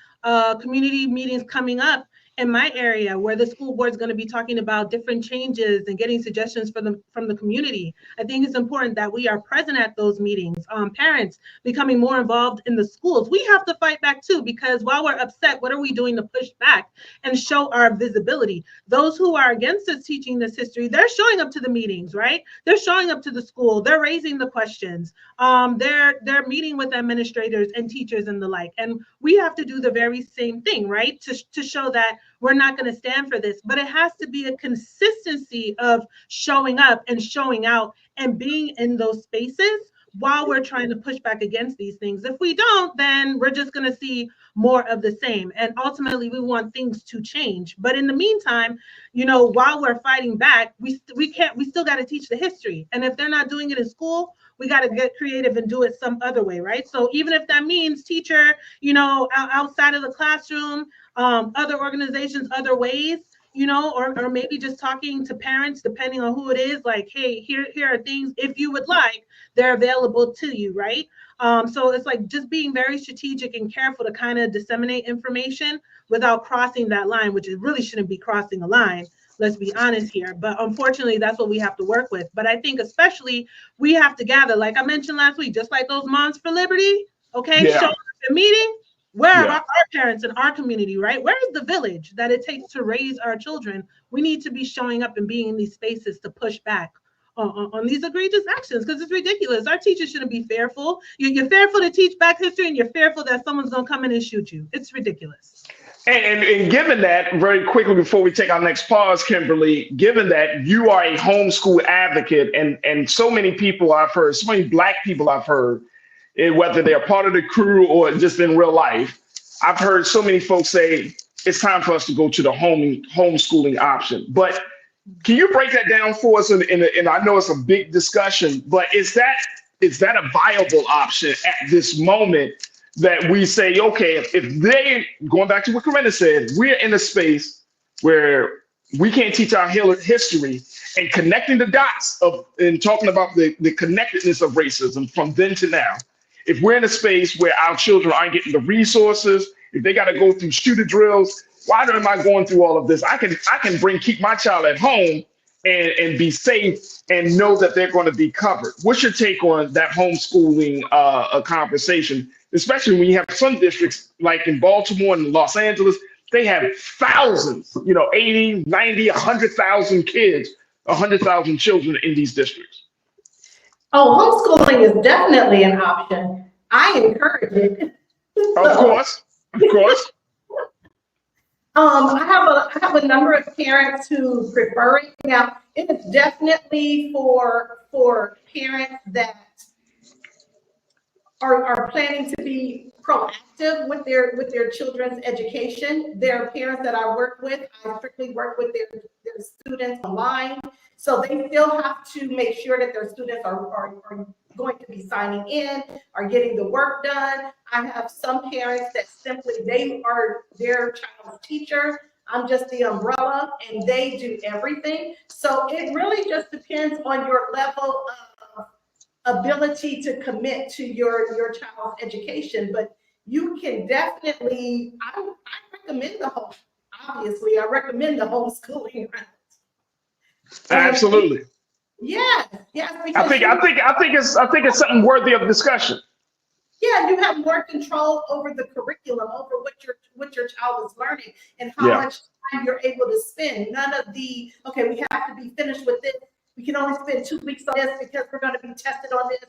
community meetings coming up in my area where the school board is going to be talking about different changes and getting suggestions from the community. I think it's important that we are present at those meetings. Parents becoming more involved in the schools. We have to fight back too, because while we're upset, what are we doing to push back and show our visibility? Those who are against us teaching this history, they're showing up to the meetings, right? They're showing up to the school. They're raising the questions. They're meeting with administrators and teachers and the like. And we have to do the very same thing, right? To show that we're not going to stand for this, but it has to be a consistency of showing up and showing out and being in those spaces while we're trying to push back against these things. If we don't, then we're just going to see more of the same. And ultimately, we want things to change. But in the meantime, while we're fighting back, we still got to teach the history. And if they're not doing it in school, we got to get creative and do it some other way, right? So even if that means teacher, outside of the classroom, other organizations, other ways, or maybe just talking to parents, depending on who it is, like, hey, here are things, if you would like, they're available to you, right? So it's like just being very strategic and careful to kind of disseminate information without crossing that line, which it really shouldn't be crossing a line. Let's be honest here. But unfortunately, that's what we have to work with. But I think especially we have to gather, like I mentioned last week, just like those Moms for Liberty, okay, show up at a meeting. Where are our parents in our community, right? Where is the village that it takes to raise our children? We need to be showing up and being in these spaces to push back on these egregious actions, because it's ridiculous. Our teachers shouldn't be fearful. You're fearful to teach Black history, and you're fearful that someone's going to come in and shoot you. It's ridiculous.
And given that, very quickly before we take our next pause, Kimberly, given that you are a homeschool advocate, and so many people I've heard, so many Black people I've heard, whether they're part of the crew or just in real life, I've heard so many folks say it's time for us to go to the homeschooling option. But can you break that down for us? And I know it's a big discussion, but is that a viable option at this moment? That we say, okay, if they, going back to what Corinna said, we're in a space where we can't teach our history, and connecting the dots and talking about the connectedness of racism from then to now. If we're in a space where our children aren't getting the resources, if they got to go through shooter drills, why am I going through all of this? I can keep my child at home and be safe and know that they're going to be covered. What's your take on that homeschooling conversation? Especially when you have some districts like in Baltimore and Los Angeles, they have thousands, 80, 90, 100,000 kids, 100,000 children in these districts.
Oh, homeschooling is definitely an option. I encourage it.
Of course.
I have a number of parents who prefer it. Now, it is definitely for parents that are planning to be proactive with their children's education. There are parents that I work with. I strictly work with their students online. So they still have to make sure that their students are going to be signing in, are getting the work done. I have some parents that simply, they are their child's teacher. I'm just the umbrella and they do everything. So it really just depends on your level of ability to commit to your child's education. But you can definitely, I recommend obviously, I recommend the homeschooling.
Absolutely.
Yes.
I think it's something worthy of discussion.
Yeah, you have more control over the curriculum, over what your child is learning, and how much time you're able to spend. None of the, okay, we have to be finished with this. We can only spend 2 weeks on this because we're going to be tested on this,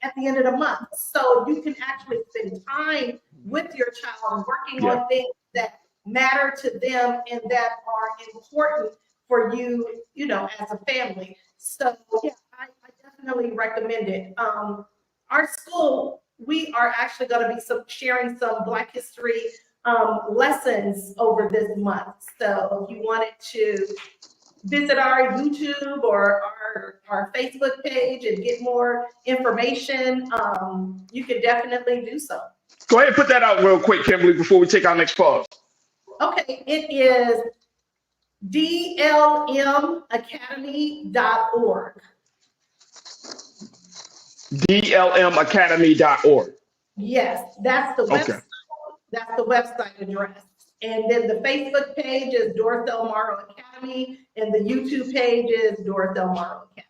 at the end of the month. So you can actually spend time with your child working on things that matter to them and that are important for you, as a family. So yeah, I definitely recommend it. Our school, we are actually going to be sharing some Black history lessons over this month. So if you wanted to visit our YouTube or our Facebook page and get more information, you can definitely do so.
Go ahead and put that out real quick, Kimberly, before we take our next pause.
Okay, it is dlmacademy.org.
dlmacademy.org.
Yes, that's the website.
Okay.
That's the website address. And then the Facebook page is Doris L. Morrow Academy, and the YouTube page is Doris L. Morrow Academy.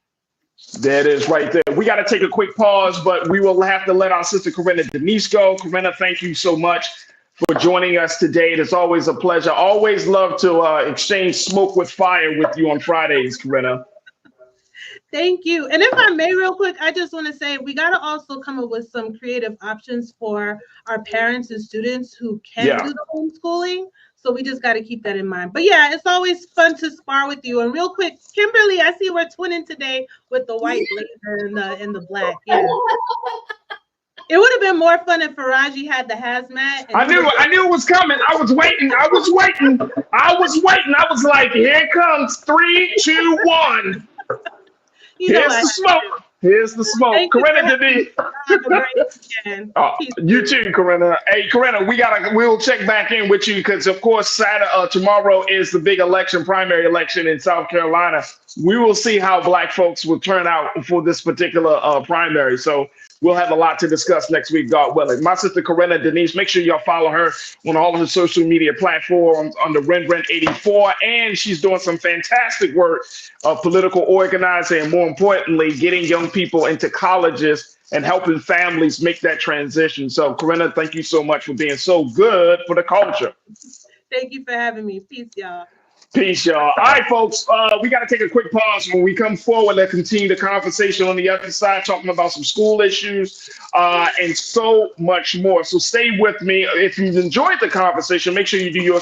There it is right there. We got to take a quick pause, but we will have to let our sister Corinna Denise go. Corinna, thank you so much for joining us today. It is always a pleasure. Always love to exchange smoke with fire with you on Fridays, Corinna.
Thank you. And if I may, real quick, I just want to say we got to also come up with some creative options for our parents and students who can't do the homeschooling. So we just got to keep that in mind. But yeah, it's always fun to spar with you. And real quick, Kimberly, I see we're twinning today with the white blazer and the black. Yeah. It would have been more fun if Farajii had the hazmat.
I knew it was coming. I was waiting. I was like, here it comes. 3, 2, 1. Here's the smoke. Here's the smoke. Corinna Denise. You too, Corinna. Hey, Corinna, we'll check back in with you because, of course, tomorrow is the big primary election in South Carolina. We will see how Black folks will turn out for this particular primary. So we'll have a lot to discuss next week, God willing. My sister Corinna Denise, make sure y'all follow her on all of her social media platforms under Ren84. And she's doing some fantastic work of political organizing and, more importantly, getting young people into colleges and helping families make that transition. So, Corinna, thank you so much for being so good for the culture.
Thank you for having me. Peace, y'all.
Peace, y'all. All right, folks, we got to take a quick pause. When we come forward, let's continue the conversation on the other side, talking about some school issues and so much more. So stay with me. If you've enjoyed the conversation, make sure you do your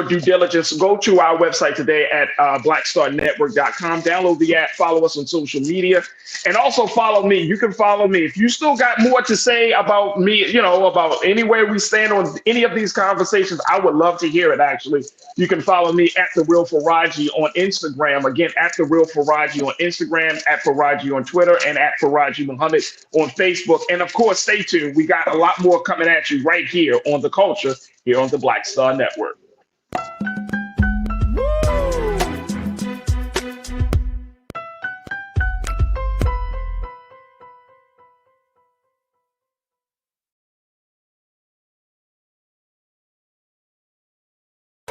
due diligence. Go to our website today at blackstarnetwork.com. Download the app, follow us on social media, and also follow me. You can follow me. If you still got more to say about me, about anywhere we stand on any of these conversations, I would love to hear it, actually. You can follow me at The Real Farajii on Instagram. Again, at The Real Farajii on Instagram, at Farajii on Twitter, and at Farajii Muhammad on Facebook. And of course, stay tuned. We got a lot more coming at you right here on The Culture, here on the Black Star Network.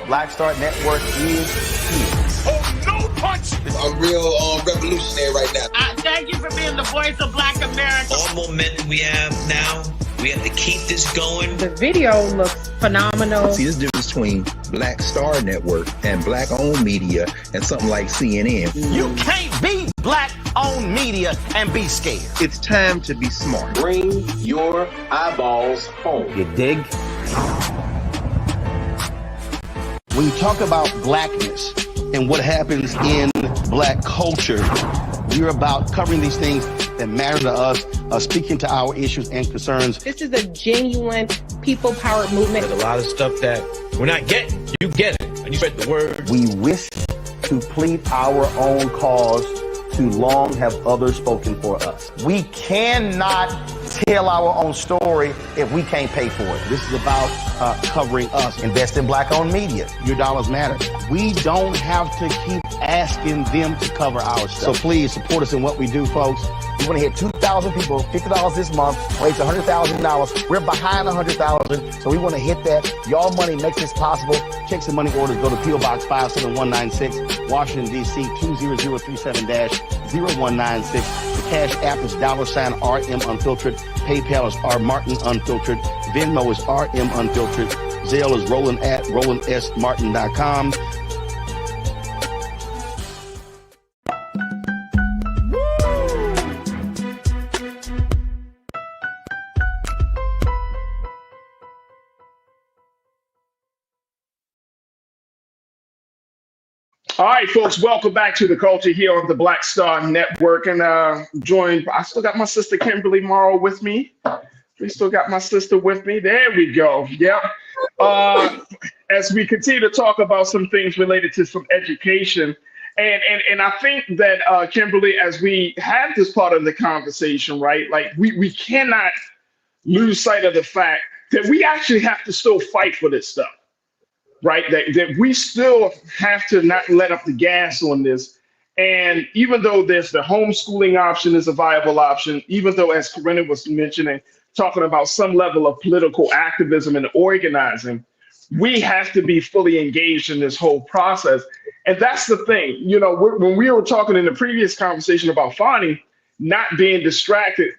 Black Star Network is here.
Oh, no punch! I'm real revolutionary right now.
Thank you for being the voice of Black America.
All momentum we have now, we have to keep this going.
The video looks phenomenal.
See, this difference between Black Star Network and Black-owned media and something like CNN.
You can't be Black-owned media and be scared.
It's time to be smart.
Bring your eyeballs home.
You dig? When you talk about blackness and what happens in Black culture, we're about covering these things that matter to us, speaking to our issues and concerns.
This is a genuine people-powered movement.
There's a lot of stuff that we're not getting. You get it, and you spread the word.
We wish to plead our own cause. Too long have others spoken for us. We cannot tell our own story if we can't pay for it. This is about covering us. Invest in Black-owned media. Your dollars matter. We don't have to keep asking them to cover our stuff. So please support us in what we do, folks. We want to hit 2,000 people, $50 this month, raise $100,000. We're behind 100,000, so we want to hit that. Y'all money makes this possible. Checks and money orders go to P.O. Box 57196, Washington, D.C. 20037-0196. The Cash App is $RM Unfiltered. PayPal is R Martin Unfiltered. Venmo is RM Unfiltered. Zelle is Roland at RolandSMartin.com.
All right, folks, welcome back to The Culture here on the Black Star Network. And I still got my sister Kimberly Morrow with me. We still got my sister with me. There we go. Yep. As we continue to talk about some things related to some education. And I think that, Kimberly, as we have this part of the conversation, right, like we cannot lose sight of the fact that we actually have to still fight for this stuff. Right, that we still have to not let up the gas on this. And even though there's the homeschooling option is a viable option, even though, as Corinna was mentioning, talking about some level of political activism and organizing, we have to be fully engaged in this whole process. And that's the thing, you know, when we were talking in the previous conversation about Fani not being distracted,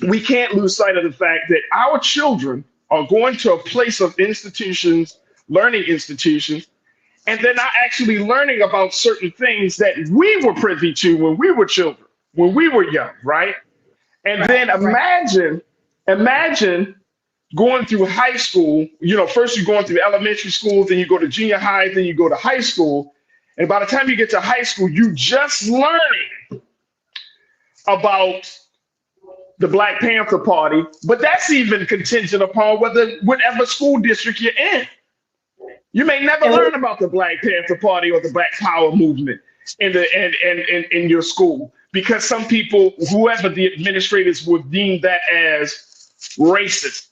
we can't lose sight of the fact that our children are going to a place of institutions, learning institutions, and they're not actually learning about certain things that we were privy to when we were children, when we were young, right? And then imagine going through high school. You know, first you're going through elementary school, then you go to junior high, then you go to high school. And by the time you get to high school, you just learning about the Black Panther Party, but that's even contingent upon whatever school district you're in. You may never learn about the Black Panther Party or the Black Power movement in your school, because some people, whoever the administrators, would deem that as racist.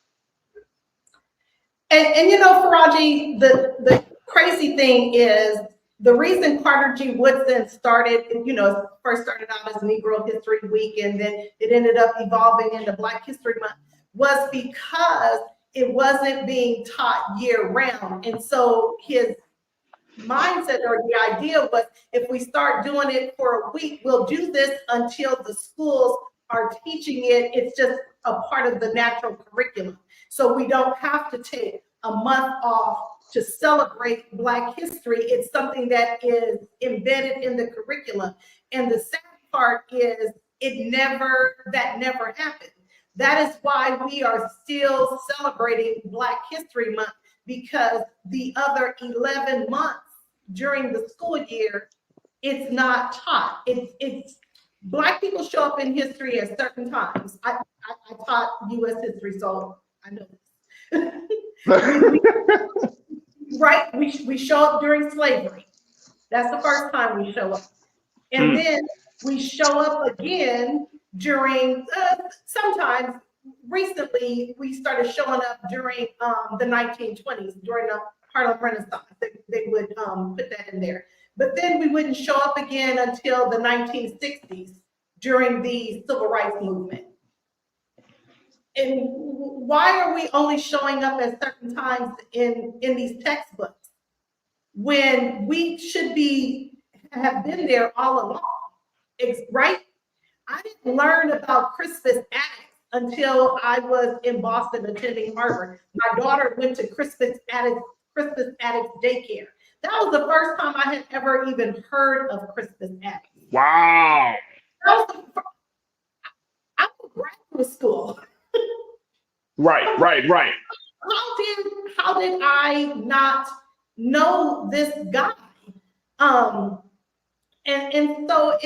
And you know, Farajii, the crazy thing is, the reason Carter G. Woodson started, you know, first started out as Negro History Week, and then it ended up evolving into Black History Month, was because it wasn't being taught year round. And so his mindset, or the idea, was, if we start doing it for a week, we'll do this until the schools are teaching it. It's just a part of the natural curriculum. So we don't have to take a month off to celebrate Black history. It's something that is embedded in the curriculum. And the sad part is that never happened. That is why we are still celebrating Black History Month, because the other 11 months during the school year, it's not taught. It's Black people show up in history at certain times. I taught U.S. history, so I know this. Right, we show up during slavery. That's the first time we show up. And then we show up again during, sometimes recently, we started showing up during the 1920s, during the Harlem Renaissance. They would put that in there. But then we wouldn't show up again until the 1960s during the Civil Rights Movement. And why are we only showing up at certain times in these textbooks when we should have been there all along? Right? I didn't learn about Crispus Attucks until I was in Boston attending Harvard. My daughter went to Crispus Attucks daycare. That was the first time I had ever even heard of Crispus Attucks.
Wow.
I was in graduate school.
Right.
How did I not know this guy? And so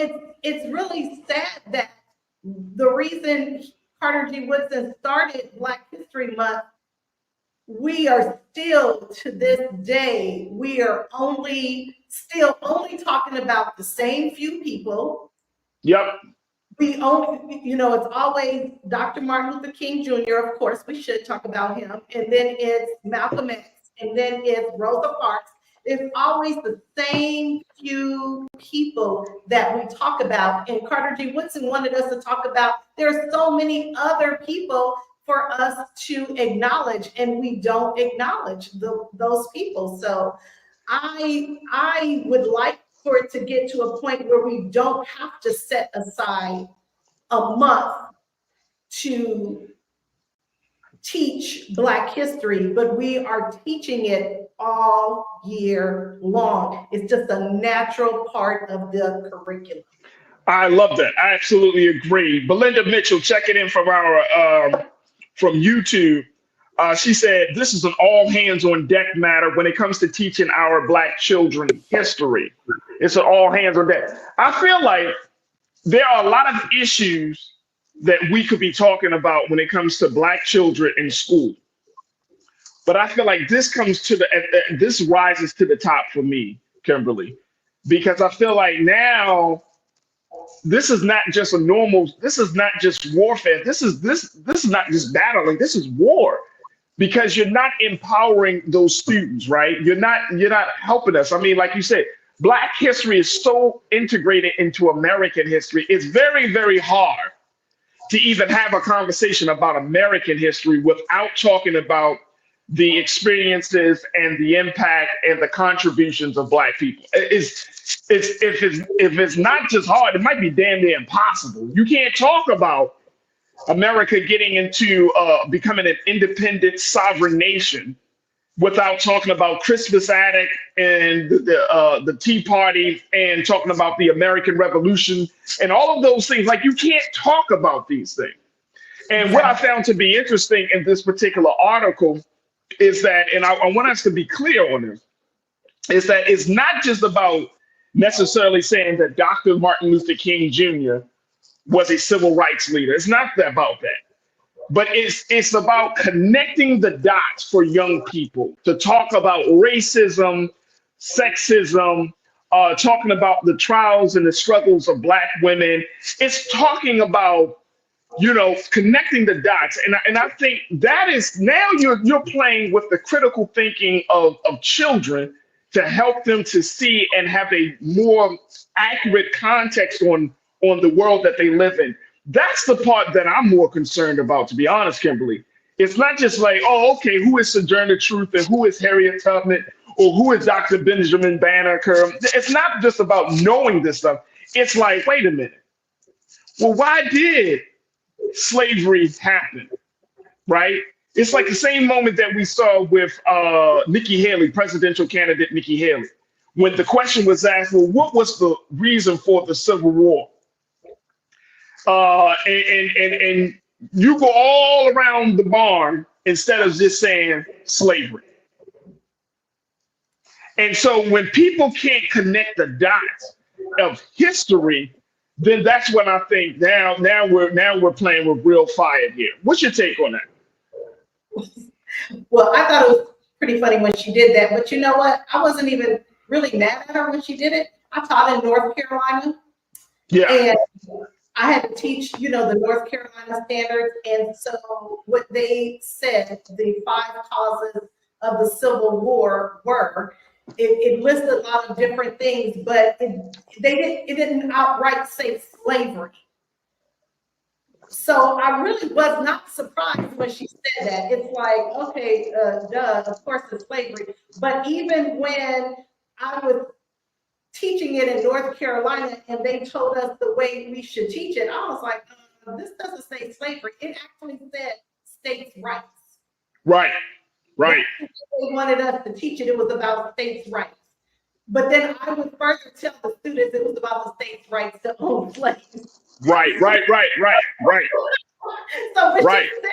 it's really sad that the reason Carter G. Woodson started Black History Month, we are still, to this day, we are only talking about the same few people.
Yep.
We only, you know, it's always Dr. Martin Luther King Jr., of course, we should talk about him. And then it's Malcolm X, and then it's Rosa Parks. It's always the same few people that we talk about. And Carter G. Woodson wanted us to talk about, there's so many other people for us to acknowledge, and we don't acknowledge those people. So I would like for it to get to a point where we don't have to set aside a month to teach Black history, but we are teaching it all year long. It's just a natural part of the curriculum.
I love that. I absolutely agree. Belinda Mitchell checking in from from YouTube. She said, this is an all hands on deck matter when it comes to teaching our Black children history. It's an all hands on deck. I feel like there are a lot of issues that we could be talking about when it comes to Black children in school. But I feel like this rises to the top for me, Kimberly, because I feel like now this is not just this is not just warfare. This is not just battling, this is war. Because you're not empowering those students, right? You're not helping us. I mean, like you said, Black history is so integrated into American history. It's very, very hard to even have a conversation about American history without talking about the experiences and the impact and the contributions of Black people. If it's not just hard, it might be damn near impossible. You can't talk about America getting into becoming an independent, sovereign nation without talking about Christmas Attic and the Tea Party and talking about the American Revolution and all of those things. Like, you can't talk about these things. And what I found to be interesting in this particular article is that, and I want us to be clear on this, is that it's not just about necessarily saying that Dr. Martin Luther King Jr. was a civil rights leader. It's not about that. But it's about connecting the dots for young people to talk about racism, sexism, talking about the trials and the struggles of Black women. It's talking about, you know, connecting the dots. And I think that is, now you're playing with the critical thinking of children to help them to see and have a more accurate context on the world that they live in. That's the part that I'm more concerned about, to be honest, Kimberly. It's not just like, oh, okay, who is Sojourner Truth and who is Harriet Tubman or who is Dr. Benjamin Banneker? It's not just about knowing this stuff. It's like, wait a minute. Well, why did slavery happen, right? It's like the same moment that we saw with Nikki Haley, presidential candidate Nikki Haley, when the question was asked, well, what was the reason for the Civil War? And you go all around the barn instead of just saying slavery. And so when people can't connect the dots of history, then that's when I think now we're playing with real fire here. What's your take on that?
Well, I thought it was pretty funny when she did that, but you know what? I wasn't even really mad at her when she did it. I taught in North Carolina.
Yeah.
And I had to teach, you know, the North Carolina standards. And so what they said, the 5 causes of the Civil War were, it listed a lot of different things, but it didn't outright say slavery. So I really was not surprised when she said that. It's like, okay, duh, of course it's slavery. But even when I was teaching it in North Carolina and they told us the way we should teach it, I was like, this doesn't say slavery. It actually said states' rights.
Right, right.
They wanted us to teach it. It was about states' rights. But then I would further tell the students it was about the states' rights to own slaves.
Right.
So when
right.
she said that,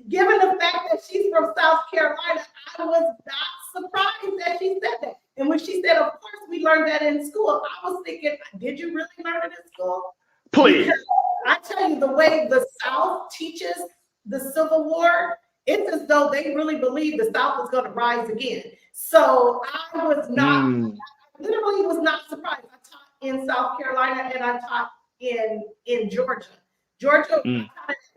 given the fact that she's from South Carolina, I was not surprised that she said that. And when she said, of course, we learned that in school, I was thinking, did you really learn it in school?
Please.
Because I tell you, the way the South teaches the Civil War, it's as though they really believe the South is going to rise again. So I was not, I literally was not surprised. I taught in South Carolina and I taught in Georgia. I taught in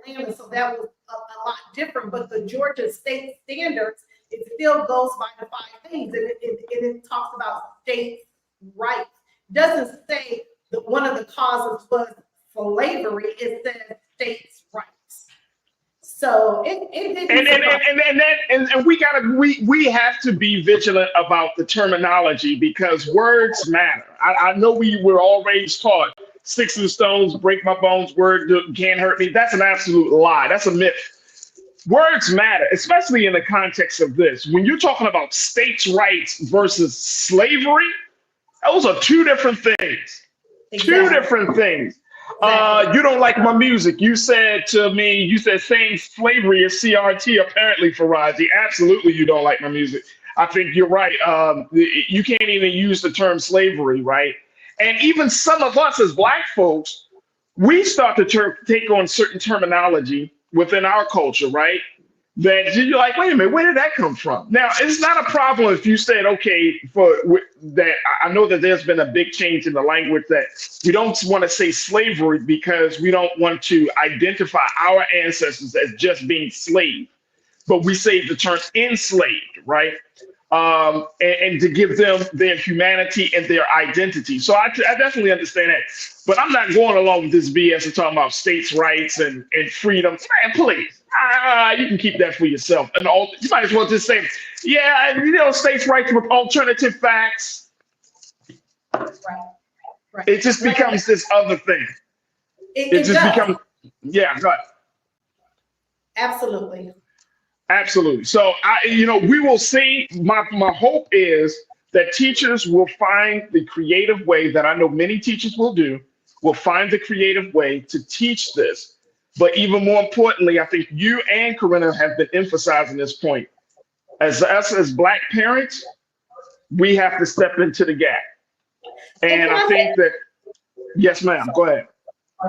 Atlanta, so that was a lot different. But the Georgia state standards, it still goes by the 5 things, and it talks about states' rights. It doesn't say that one of the causes was slavery. It says states' rights. So
we have to be vigilant about the terminology because words matter. I know we were always taught sticks and stones break my bones, word can't hurt me. That's an absolute lie. That's a myth. Words matter, especially in the context of this. When you're talking about states' rights versus slavery, those are 2 different things. Exactly. 2 different things. You don't like my music. You said to me, you said saying slavery is CRT, apparently, Farajii. Absolutely, you don't like my music. I think you're right. You can't even use the term slavery, right? And even some of us as Black folks, we start to take on certain terminology within our culture, right? That you're like, wait a minute, where did that come from? Now, it's not a problem if you said, okay, that I know that there's been a big change in the language that we don't want to say slavery because we don't want to identify our ancestors as just being slaves, but we say the term enslaved, right? And to give them their humanity and their identity. So I definitely understand that. But I'm not going along with this BS and talking about states' rights and freedom. Man, please. You can keep that for yourself. And you might as well just say, yeah, states' rights with alternative facts.
Right.
It just becomes this other thing. It just becomes, yeah, go ahead.
Absolutely.
Absolutely. So, we will see. My hope is that teachers will find the creative way that I know many teachers will find the creative way to teach this. But even more importantly, I think you and Corinna have been emphasizing this point. As us as Black parents, we have to step into the gap. And I think that, yes, ma'am, go ahead.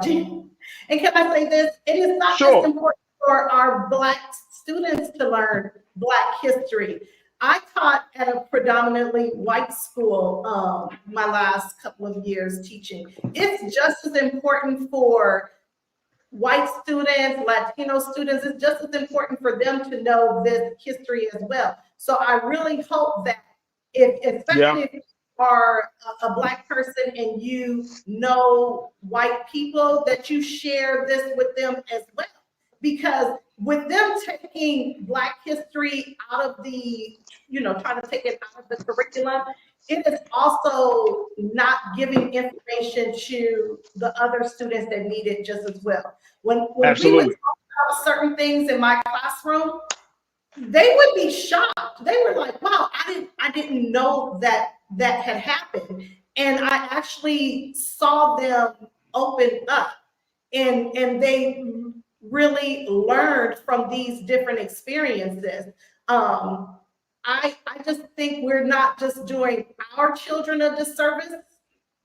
And can I say this? It is not just important for our Black students to learn Black history. I taught at a predominantly white school my last couple of years teaching. It's just as important for white students, Latino students. It's just as important for them to know this history as well. So I really hope that especially if you are a Black person and you know white people, that you share this with them as well. Because with them taking Black history out of the, trying to take it out of the curriculum, it is also not giving information to the other students that need it just as well. When we would talk about certain things in my classroom, they would be shocked. They were like, wow, I didn't know that had happened. And I actually saw them open up and they really learned from these different experiences. I just think we're not just doing our children a disservice,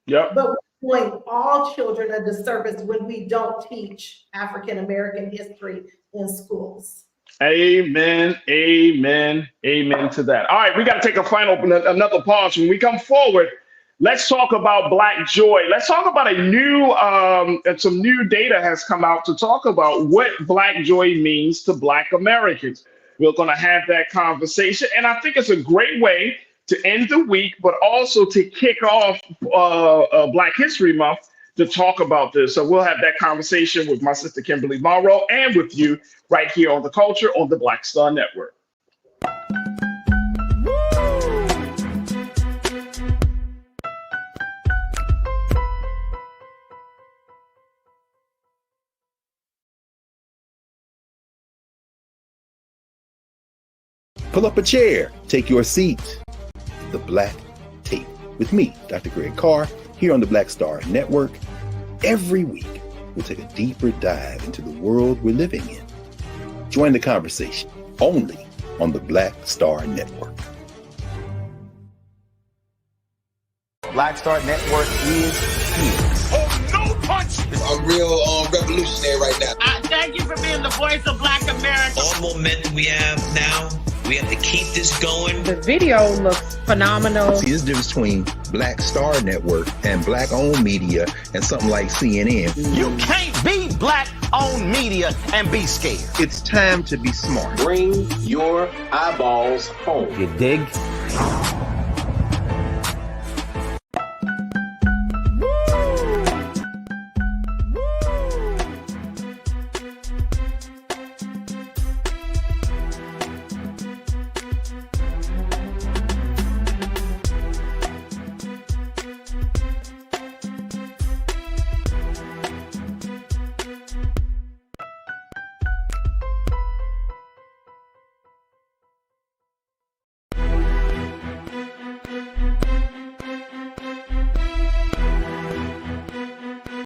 but we're doing all children a disservice when we don't teach African American history in schools.
Amen, amen, amen to that. All right, we got to take another pause. When we come forward, let's talk about Black joy. Let's talk about some new data has come out to talk about what Black joy means to Black Americans. We're going to have that conversation. And I think it's a great way to end the week, but also to kick off Black History Month to talk about this. So we'll have that conversation with my sister, Kimberly Monroe, and with you right here on The Culture on the Black Star Network.
Pull up a chair, take your seat. The Black Tape with me, Dr. Greg Carr, here on the Black Star Network. Every week, we'll take a deeper dive into the world we're living in. Join the conversation only on the Black Star Network.
Black Star Network is here.
Oh, no punch! I'm real revolutionary right now.
Thank you for being the voice of Black America.
All momentum we have now, we have to keep this going.
The video looks phenomenal.
See, there's a difference between Black Star Network and Black-owned media and something like CNN.
You can't be Black-owned media and be scared.
It's time to be smart.
Bring your eyeballs home.
You dig?